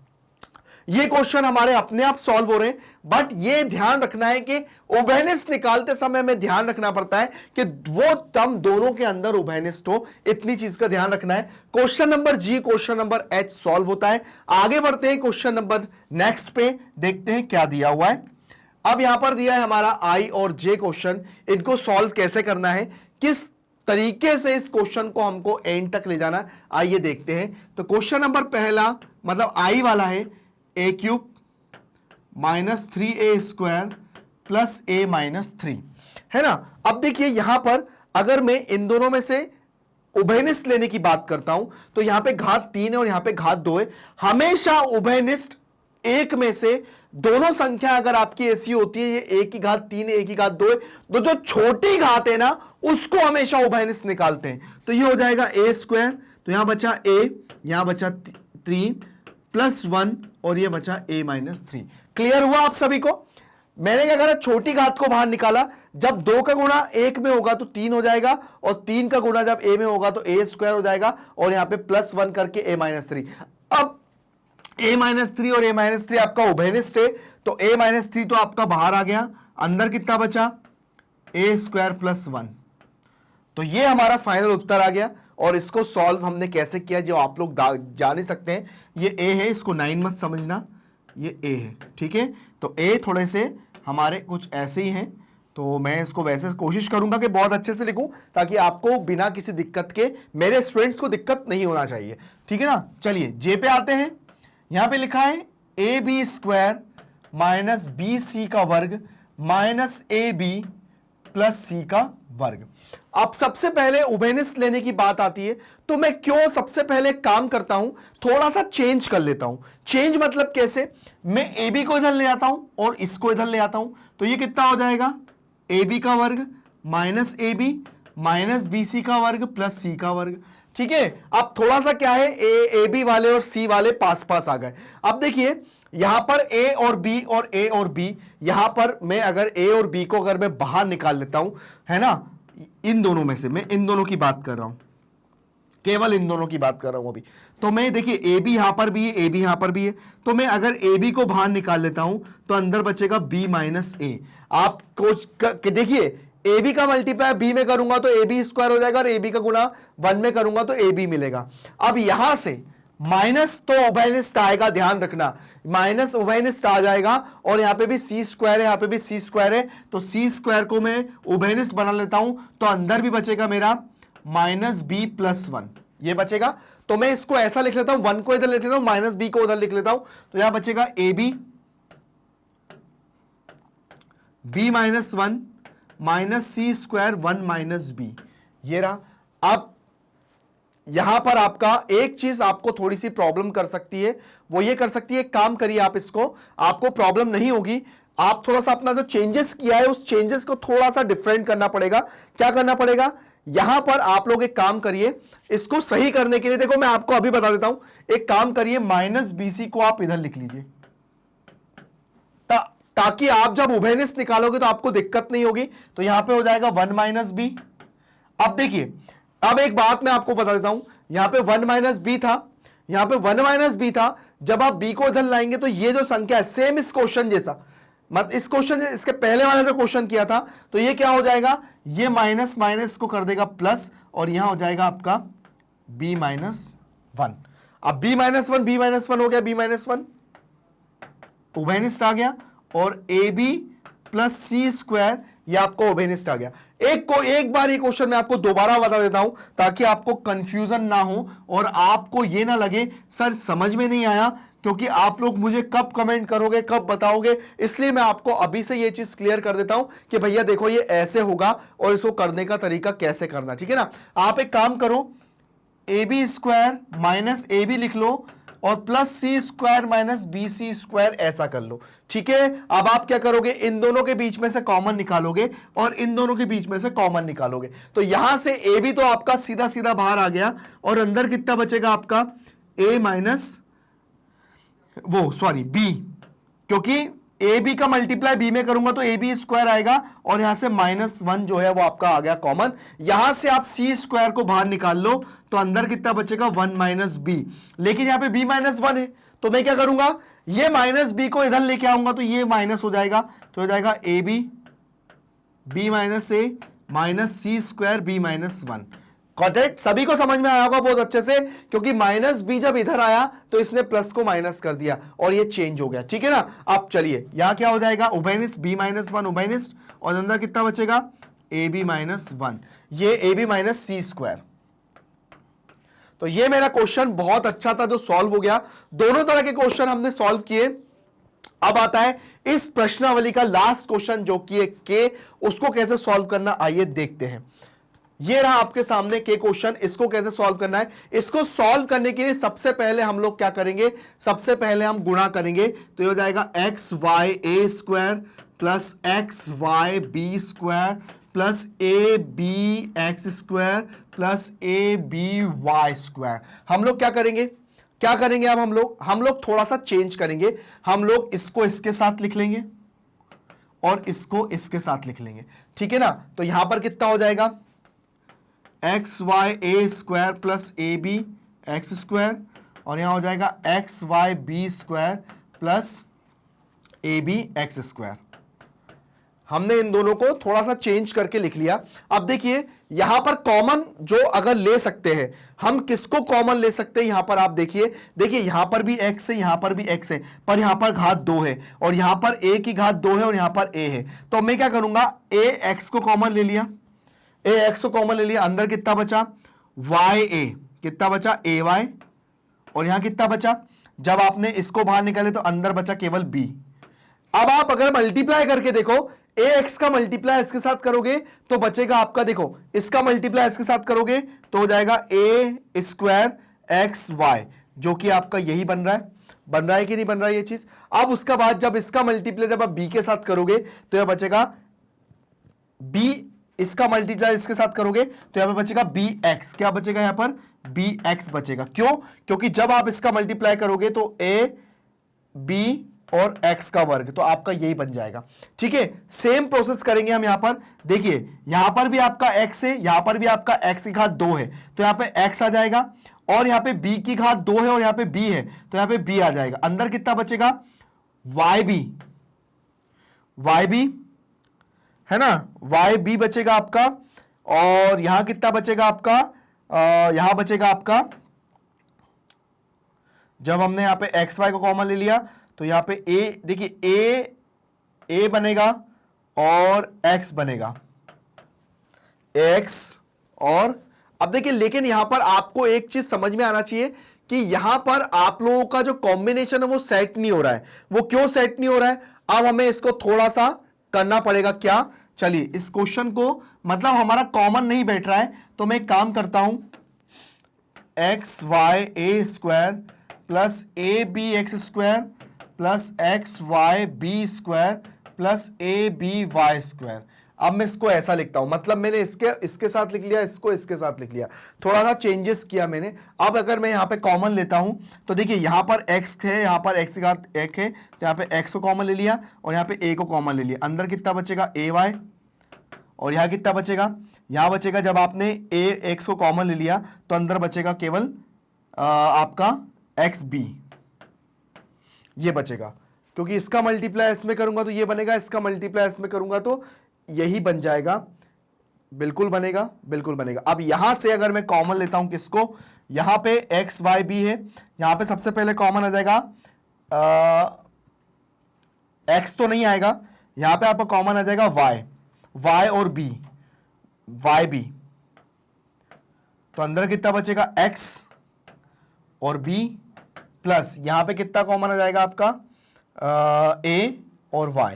ये क्वेश्चन हमारे अपने आप सॉल्व हो रहे हैं। बट ये ध्यान रखना है कि उभयनिष्ठ निकालते समय में ध्यान रखना पड़ता है कि वो टर्म दोनों के अंदर उभयनिष्ठ हो, इतनी चीज का ध्यान रखना है। क्वेश्चन नंबर जी, क्वेश्चन नंबर एच सॉल्व होता है। आगे बढ़ते हैं क्वेश्चन नंबर नेक्स्ट पे, देखते हैं क्या दिया हुआ है। अब यहां पर दिया है हमारा आई और जे क्वेश्चन, इनको सॉल्व कैसे करना है, किस तरीके से इस क्वेश्चन को हमको एंड तक ले जाना, आइए देखते हैं। तो क्वेश्चन नंबर पहला मतलब आई वाला है a³ - 3a² + a - 3, है ना। अब देखिए यहां पर अगर मैं इन दोनों में से उभयनिष्ठ लेने की बात करता हूं तो यहां पे घात 3 है और यहां पे घात 2 है। हमेशा उभयनिष्ठ एक में से दोनों संख्या अगर आपकी ऐसी होती है, ये a की घात 3 है, a की घात 2 है, तो जो छोटी घात है ना उसको हमेशा उभयनिष्ठ निकालते हैं। तो ये हो जाएगा a², तो यहां बचा a, यहां बचा 3 + 1 और ये बचा a - 3। क्लियर हुआ आप सभी को। मैंने क्या करा, छोटी घात को बाहर निकाला, जब 2 का गुणा 1 में होगा तो 3 हो जाएगा, और 3 का गुणा जब a में होगा तो a² हो जाएगा, और यहां पे +1 करके a - 3। अब a - 3 और a - 3 आपका उभयनिष्ठ है, तो a - 3 तो आपका बाहर आ गया, अंदर कितना बचा a² + 1। तो ये हमारा फाइनल उत्तर आ गया। और इसको सॉल्व हमने कैसे किया जो आप लोग जान ही सकते हैं। ये a है, इसको 9 मत समझना, ये a है, ठीक है। तो a थोड़े से हमारे कुछ ऐसे ही हैं, तो मैं इसको वैसे कोशिश करूंगा कि बहुत अच्छे से लिखूं ताकि आपको बिना किसी दिक्कत के, मेरे स्टूडेंट्स को दिक्कत नहीं होना चाहिए, ठीक है ना। चलिए जे पे आते हैं। यहां पे लिखा है ab² - bc² - ab + c का वर्ग। अब सबसे पहले उभयनिष्ठ लेने की बात आती है, तो मैं क्यों सबसे पहले काम करता हूं, थोड़ा सा चेंज कर लेता हूं। चेंज मतलब कैसे, मैं ab को इधर ले आता हूं और इसको इधर ले आता हूं, तो ये कितना हो जाएगा ab का वर्ग - ab - bc का वर्ग + c का वर्ग, ठीक है। अब थोड़ा सा क्या है, ab वाले और c वाले पास पास आ गए। अब देखिए यहां पर a और b और a और b, यहां पर मैं अगर a और b को अगर मैं बाहर निकाल लेता हूं, है ना, इन दोनों में से, मैं इन दोनों की बात कर रहा हूं, केवल इन दोनों की बात कर रहा हूं अभी। तो मैं देखिए a b यहां पर भी है, a b यहां पर भी है, तो मैं अगर a b को बाहर निकाल लेता हूं तो अंदर बचेगा b - a। आप देखिए ए बी का मल्टीप्लाई बी में करूंगा तो ए बी स्क्वायर हो जाएगा, और ए बी का गुणा 1 में करूंगा तो ए बी मिलेगा। अब यहां से माइनस तो उभयनिष्ठ आएगा, ध्यान रखना, माइनस उभयनिष्ठ आ जाएगा, और यहां पे भी c² है, यहां पे भी c² है, तो c² को मैं उभयनिष्ठ बना लेता हूं, तो अंदर भी बचेगा मेरा -b + 1, ये बचेगा। तो मैं इसको ऐसा लिख लेता हूं, 1 को इधर लिख लेता हूं, -b को उधर लिख लेता हूं, तो यहां बचेगा ab b - 1 -c² 1 - b, ये रहा। अब यहां पर आपका एक चीज आपको थोड़ी सी प्रॉब्लम कर सकती है, वो ये कर सकती है, काम करिए आप इसको, आपको प्रॉब्लम नहीं होगी। आप थोड़ा सा अपना जो चेंजेस किया है उस चेंजेस को थोड़ा सा डिफरेंट करना पड़ेगा। क्या करना पड़ेगा, यहां पर आप लोग एक काम करिए, इसको सही करने के लिए देखो मैं आपको अभी बता देता हूं, एक काम करिए, -bc को आप इधर लिख लीजिए, ताकि आप जब उभयनिष्ठ निकालोगे तो आपको दिक्कत नहीं होगी। तो यहां पे हो जाएगा 1 - b। अब देखिए, अब एक बात मैं आपको बता देता हूं, यहां पे 1 - b था, यहां पे 1 - b था, जब आप b को इधर लाएंगे तो ये जो संख्या है सेम इस क्वेश्चन जैसा, मतलब इस क्वेश्चन इसके पहले वाले जो क्वेश्चन किया था, तो ये क्या हो जाएगा, ये माइनस माइनस को कर देगा प्लस, और यहां हो जाएगा आपका b - 1। अब b - 1 b - 1 हो गया, b - 1 उभयनिष्ठ आ गया, और ab + c² ये आपको उभयनिष्ठ आ गया। एक बार ये क्वेश्चन मैं आपको दोबारा बता देता हूं ताकि आपको कंफ्यूजन ना हो और आपको ये ना लगे सर समझ में नहीं आया, क्योंकि आप लोग मुझे कब कमेंट करोगे, कब बताओगे, इसलिए मैं आपको अभी से ये चीज क्लियर कर देता हूं कि भैया देखो ये ऐसे होगा और इसको करने का तरीका कैसे करना, ठीक है ना। आप एक काम करो, ab² - ab लिख लो, और plus C square minus B C square ऐसा कर लो। ठीक है, अब आप क्या करोगे, इन दोनों के बीच में से कॉमन निकालोगे और इन दोनों के बीच में से कॉमन निकालोगे। तो यहां से ए भी तो आपका सीधा सीधा बाहर आ गया और अंदर कितना बचेगा आपका ए माइनस वो सॉरी बी, क्योंकि ए बी का मल्टीप्लाई बी में करूंगा तो ए बी स्क्वायर आएगा और यहां से -1 जो है वो आपका आ गया कॉमन। यहां से आप सी स्क्वायर को बाहर निकाल लो तो अंदर कितना बचेगा 1 माइनस बी, लेकिन यहां पे b -1 है तो मैं क्या करूंगा, ये माइनस बी को इधर लेके आऊंगा तो ये माइनस हो जाएगा, तो हो जाएगा a b b minus a minus c square b -1। Contact सभी को समझ में आया होगा बहुत अच्छे से, क्योंकि माइनस बी जब इधर आया तो इसने प्लस को माइनस कर दिया और ये चेंज हो गया। ठीक है ना, अब चलिए यहां क्या हो जाएगा, उभयनिष्ठ b -1 उभयनिष्ठ और अंदर कितना बचेगा ए बी -1, ये a b minus c square. तो ये मेरा क्वेश्चन बहुत अच्छा था जो सॉल्व हो गया। दोनों तरह के क्वेश्चन हमने सॉल्व किए। अब आता है इस प्रश्नावली का लास्ट क्वेश्चन जो कि के, उसको कैसे सॉल्व करना आइए देखते हैं। ये रहा आपके सामने के क्वेश्चन, इसको कैसे सॉल्व करना है। इसको सॉल्व करने के लिए सबसे पहले हम लोग क्या करेंगे, सबसे पहले हम गुणा करेंगे, तो ये हो जाएगा x y a square plus x y b square plus a b x square plus a b y square. हम लोग क्या करेंगे, क्या करेंगे अब हम लोग थोड़ा सा चेंज करेंगे। हम लोग इसको इसके साथ लिख लेंगे और इसको इसके साथ लिख लेंगे। ठीक है ना, तो यहां पर कितना हो जाएगा x y a square plus a b x square और यहां हो जाएगा x y b square plus a b x square. हमने इन दोनों को थोड़ा सा चेंज करके लिख लिया। अब देखिए यहां पर कॉमन जो अगर ले सकते हैं, हम किसको कॉमन ले सकते हैं, यहां पर आप देखिए यहां पर भी x है, यहां पर भी x है, पर यहां पर घात 2 है और यहां पर a की घात 2 है और यहां पर a है। तो मैं क्या करूंगा, a x को कॉमन ले लिया, a x को कॉमन ले लिया, अंदर कितना बचा y a, कितना बचा a y और यहां कितना बचा, जब आपने इसको बाहर निकाले तो अंदर बचा केवल b। अब आप अगर मल्टीप्लाई करके देखो, ए एक्स का मल्टीप्लाई इसके साथ करोगे तो बचेगा आपका, देखो इसका मल्टीप्लाई इसके साथ करोगे तो हो जाएगा ए स्क्वायर एक्स वाई, जो कि आपका यही बन रहा है कि नहीं बन रहा है ये चीज। अब उसका बाद जब इसका मल्टीप्लाई जब आप बी के साथ करोगे तो यह बचेगा बी, इसका मल्टीप्लाई इसके साथ करोगे तो यहां पर बचेगा बी एक्स, क्या बचेगा यहां पर बी एक्स बचेगा। क्यों, क्योंकि जब आप इसका मल्टीप्लाई करोगे तो ए बी और x का वर्ग, तो आपका यही बन जाएगा। ठीक है, सेम प्रोसेस करेंगे हम यहां पर। देखिए यहां पर भी आपका x है, यहां पर भी आपका x की घात 2 है तो यहां पे x आ जाएगा और यहां पे b की घात 2 है और यहां पे b है तो यहां पे b आ जाएगा। अंदर कितना बचेगा yb है ना, yb बचेगा आपका और यहां कितना बचेगा आपका, यहां बचेगा आपका, जब हमने यहां पे एक्स वाई को कॉमन ले लिया तो यहां पे ए, देखिए ए बनेगा और x बनेगा x। और अब देखिए लेकिन यहां पर आपको एक चीज समझ में आना चाहिए कि यहां पर आप लोगों का जो कॉम्बिनेशन है वो सेट नहीं हो रहा है। वो क्यों सेट नहीं हो रहा है, अब हमें इसको थोड़ा सा करना पड़ेगा। क्या, चलिए इस क्वेश्चन को, मतलब हमारा कॉमन नहीं बैठ रहा है तो मैं एक काम करता हूं, x y a square plus a b x square plus x y b square plus a b y square. अब मैं इसको ऐसा लिखता हूं, मतलब मैंने इसके साथ लिख लिया, इसको इसके साथ लिख लिया, थोड़ा सा चेंजेस किया मैंने। अब अगर मैं यहां पे कॉमन लेता हूं तो देखिए यहां पर x है, यहां पर x की घात 1 है तो यहां पे x को कॉमन ले लिया और यहां पे a को कॉमन ले लिया। अंदर कितना बचेगा ए वाई और यहां कितना बचेगा, यहां बचेगा, जब आपने a x को कॉमन ले लिया तो अंदर बचेगा केवल आपका एक्स बी, ये बचेगा, क्योंकि इसका मल्टीप्लाई इसमें करूंगा तो ये बनेगा, इसका मल्टीप्लाई इसमें करूंगा तो यही बन जाएगा। बिल्कुल बनेगा, बिल्कुल बनेगा। अब यहां से अगर मैं कॉमन लेता हूं किसको, यहां पे एक्स वाई बी है, यहां पे सबसे पहले कॉमन आ जाएगा एक्स तो नहीं आएगा, यहां पे आपका कॉमन आ जाएगा वाई और बी, वाई बी, तो अंदर कितना बचेगा एक्स और बी प्लस यहां पे कितना कॉमन आ जाएगा आपका ए और वाई।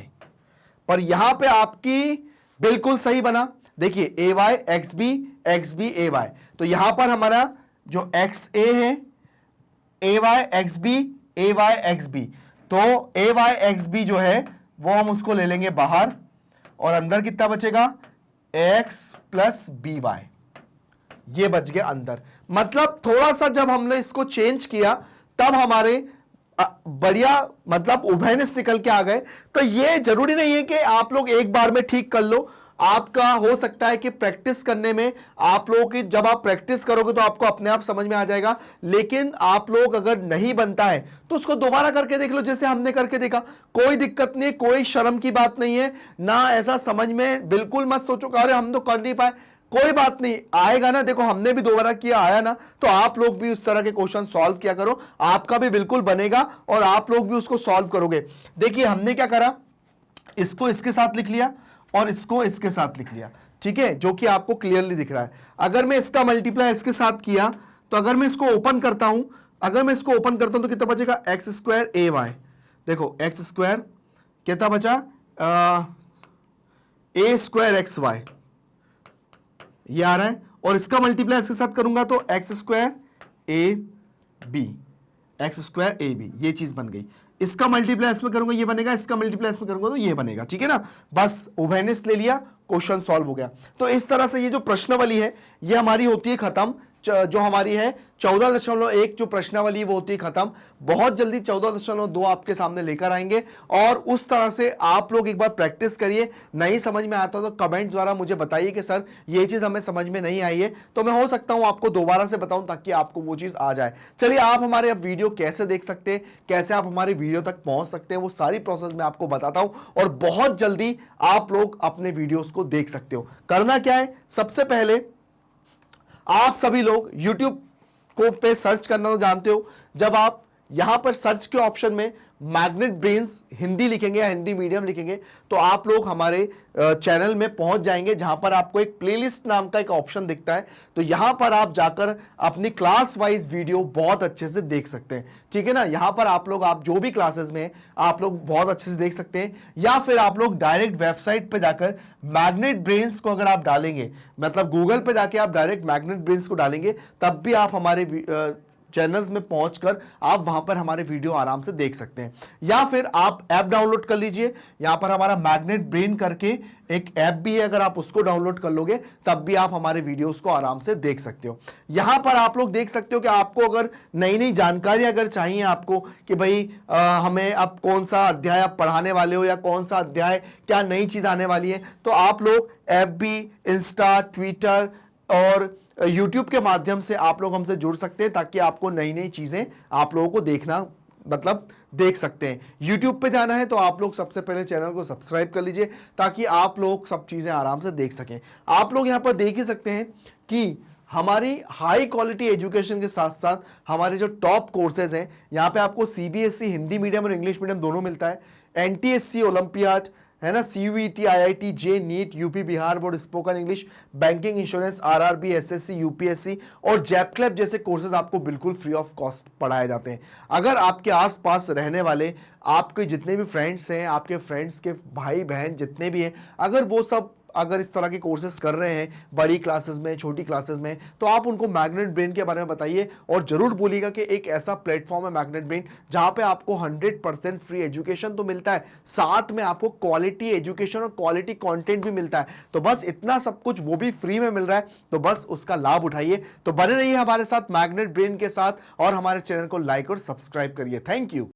पर यहां पे आपकी बिल्कुल सही बना, देखिए ए वाई एक्स बी ए वाई, तो यहां पर हमारा जो एक्स ए है ए वाई एक्स बी, ए वाई एक्स बी, तो ए वाई एक्स बी जो है वो हम उसको ले लेंगे बाहर, और अंदर कितना बचेगा, एक्स प्लस बी वाई, ये बच गया अंदर। मतलब थोड़ा सा जब हमने इसको चेंज किया तब हमारे बढ़िया मतलब उभयनिष्ठ निकल के आ गए। तो ये जरूरी नहीं है कि आप लोग एक बार में ठीक कर लो, आपका हो सकता है कि प्रैक्टिस करने में आप लोगों की, जब आप प्रैक्टिस करोगे तो आपको अपने आप समझ में आ जाएगा। लेकिन आप लोग अगर नहीं बनता है तो उसको दोबारा करके देख लो, जैसे हमने करके देखा, कोई दिक्कत नहीं, कोई शर्म की बात नहीं है ना, ऐसा समझ में बिल्कुल मत सोचो अरे हम तो कर नहीं पाए, कोई बात नहीं, आएगा ना। देखो हमने भी दोबारा किया, आया ना, तो आप लोग भी उस तरह के क्वेश्चन सॉल्व किया करो, आपका भी बिल्कुल बनेगा और आप लोग भी उसको सॉल्व करोगे। देखिए हमने क्या करा, इसको इसके साथ लिख लिया और इसको इसके साथ लिख लिया, ठीक है, जो कि आपको क्लियरली दिख रहा है। अगर मैं इसका मल्टीप्लाई इसके साथ किया तो अगर मैं इसको ओपन करता हूं, अगर मैं इसको ओपन करता हूं तो कितना बचेगा, एक्स स्क्वायर ए वाई, देखो एक्स स्क्वायर कितना बचा, ए स्क्वायर एक्स वाई, ये आ रहा है, और इसका मल्टीप्लाई इसके साथ करूंगा तो x square a b, x square a b, ये चीज बन गई। इसका मल्टीप्लाई इसमें करूंगा ये बनेगा, इसका मल्टीप्लाई इसमें करूंगा तो ये बनेगा, ठीक है ना। बस उभयनिष्ठ ले लिया, क्वेश्चन सॉल्व हो गया। तो इस तरह से ये जो प्रश्नावली है ये हमारी होती है खत्म, जो हमारी है 14.1 जो प्रश्नावली वो होती है खत्म। बहुत जल्दी 14.2 आपके सामने लेकर आएंगे, और उस तरह से आप लोग एक बार प्रैक्टिस करिए। नहीं समझ में आता तो कमेंट द्वारा मुझे बताइए कि सर ये चीज हमें समझ में नहीं आई है, तो मैं हो सकता हूं आपको दोबारा से बताऊं ताकि आपको वो चीज आ जाए। चलिए आप हमारे अब वीडियो कैसे देख सकते हैं, कैसे आप हमारे वीडियो तक पहुंच सकते हैं, वो सारी प्रोसेस मैं आपको बताता हूं, और बहुत जल्दी आप लोग अपने वीडियोस को देख सकते हो। करना क्या है, सबसे पहले आप सभी लोग YouTube को पे सर्च करना तो जानते हो, जब आप यहां पर सर्च के ऑप्शन में मैग्नेट ब्रेन्स हिंदी लिखेंगे या हिंदी मीडियम लिखेंगे तो आप लोग हमारे चैनल में पहुंच जाएंगे, जहां पर आपको एक प्लेलिस्ट नाम का एक ऑप्शन दिखता है। तो यहां पर आप जाकर अपनी क्लास वाइज वीडियो बहुत अच्छे से देख सकते हैं, ठीक है ना। यहां पर आप लोग, आप जो भी क्लासेस में आप लोग बहुत अच्छे से देख सकते हैं, या फिर आप लोग डायरेक्ट वेबसाइट पे जाकर मैग्नेट ब्रेन्स को अगर आप डालेंगे, मतलब गूगल पे जाके आप डायरेक्ट मैग्नेट ब्रेन्स को डालेंगे, तब भी आप हमारे चैनल्स में पहुंचकर आप वहां पर हमारे वीडियो आराम से देख सकते हैं। या फिर आप ऐप डाउनलोड कर लीजिए, यहां पर हमारा मैग्नेट ब्रेन करके एक ऐप भी है, अगर आप उसको डाउनलोड कर लोगे तब भी आप हमारे वीडियोस को आराम से देख सकते हो। यहां पर आप लोग देख सकते हो कि आपको अगर नई नई जानकारी अगर चाहिए आपको कि भाई हमें अब कौन सा अध्याय आप पढ़ाने वाले हो या कौन सा अध्याय क्या नई चीज आने वाली है, तो आप लोग FB, इंस्टा, ट्विटर और YouTube के माध्यम से आप लोग हमसे जुड़ सकते हैं, ताकि आपको नई नई चीजें आप लोगों को देखना मतलब देख सकते हैं। YouTube पे जाना है तो आप लोग सबसे पहले चैनल को सब्सक्राइब कर लीजिए, ताकि आप लोग सब चीजें आराम से देख सकें। आप लोग यहाँ पर देख ही सकते हैं कि हमारी हाई क्वालिटी एजुकेशन के साथ साथ हमारे जो टॉप कोर्सेज हैं, यहाँ पे आपको CBSE हिंदी मीडियम और इंग्लिश मीडियम दोनों मिलता है, NTSC ओलंपियाड है ना, CUET, IIT, JEE, NEET, UP Bihar board, spoken English, banking, insurance, RRB, SSC, UPSC और जैप क्लैप जैसे कोर्सेज आपको बिल्कुल फ्री ऑफ कॉस्ट पढ़ाए जाते हैं। अगर आपके आसपास रहने वाले आपके जितने भी फ्रेंड्स हैं, आपके फ्रेंड्स के भाई बहन जितने भी हैं, अगर वो सब अगर इस तरह के कोर्सेज कर रहे हैं बड़ी क्लासेस में, छोटी क्लासेस में, तो आप उनको मैग्नेट ब्रेन के बारे में बताइए, और जरूर बोलिएगा कि एक ऐसा प्लेटफॉर्म है मैग्नेट ब्रेन जहां पे आपको 100% फ्री एजुकेशन तो मिलता है, साथ में आपको क्वालिटी एजुकेशन और क्वालिटी कंटेंट भी मिलता है। तो बस इतना सब कुछ वो भी फ्री में मिल रहा है, तो बस उसका लाभ उठाइए। तो बने रहिए हमारे साथ मैग्नेट ब्रेन के साथ, और हमारे चैनल को लाइक और सब्सक्राइब करिए। Thank you.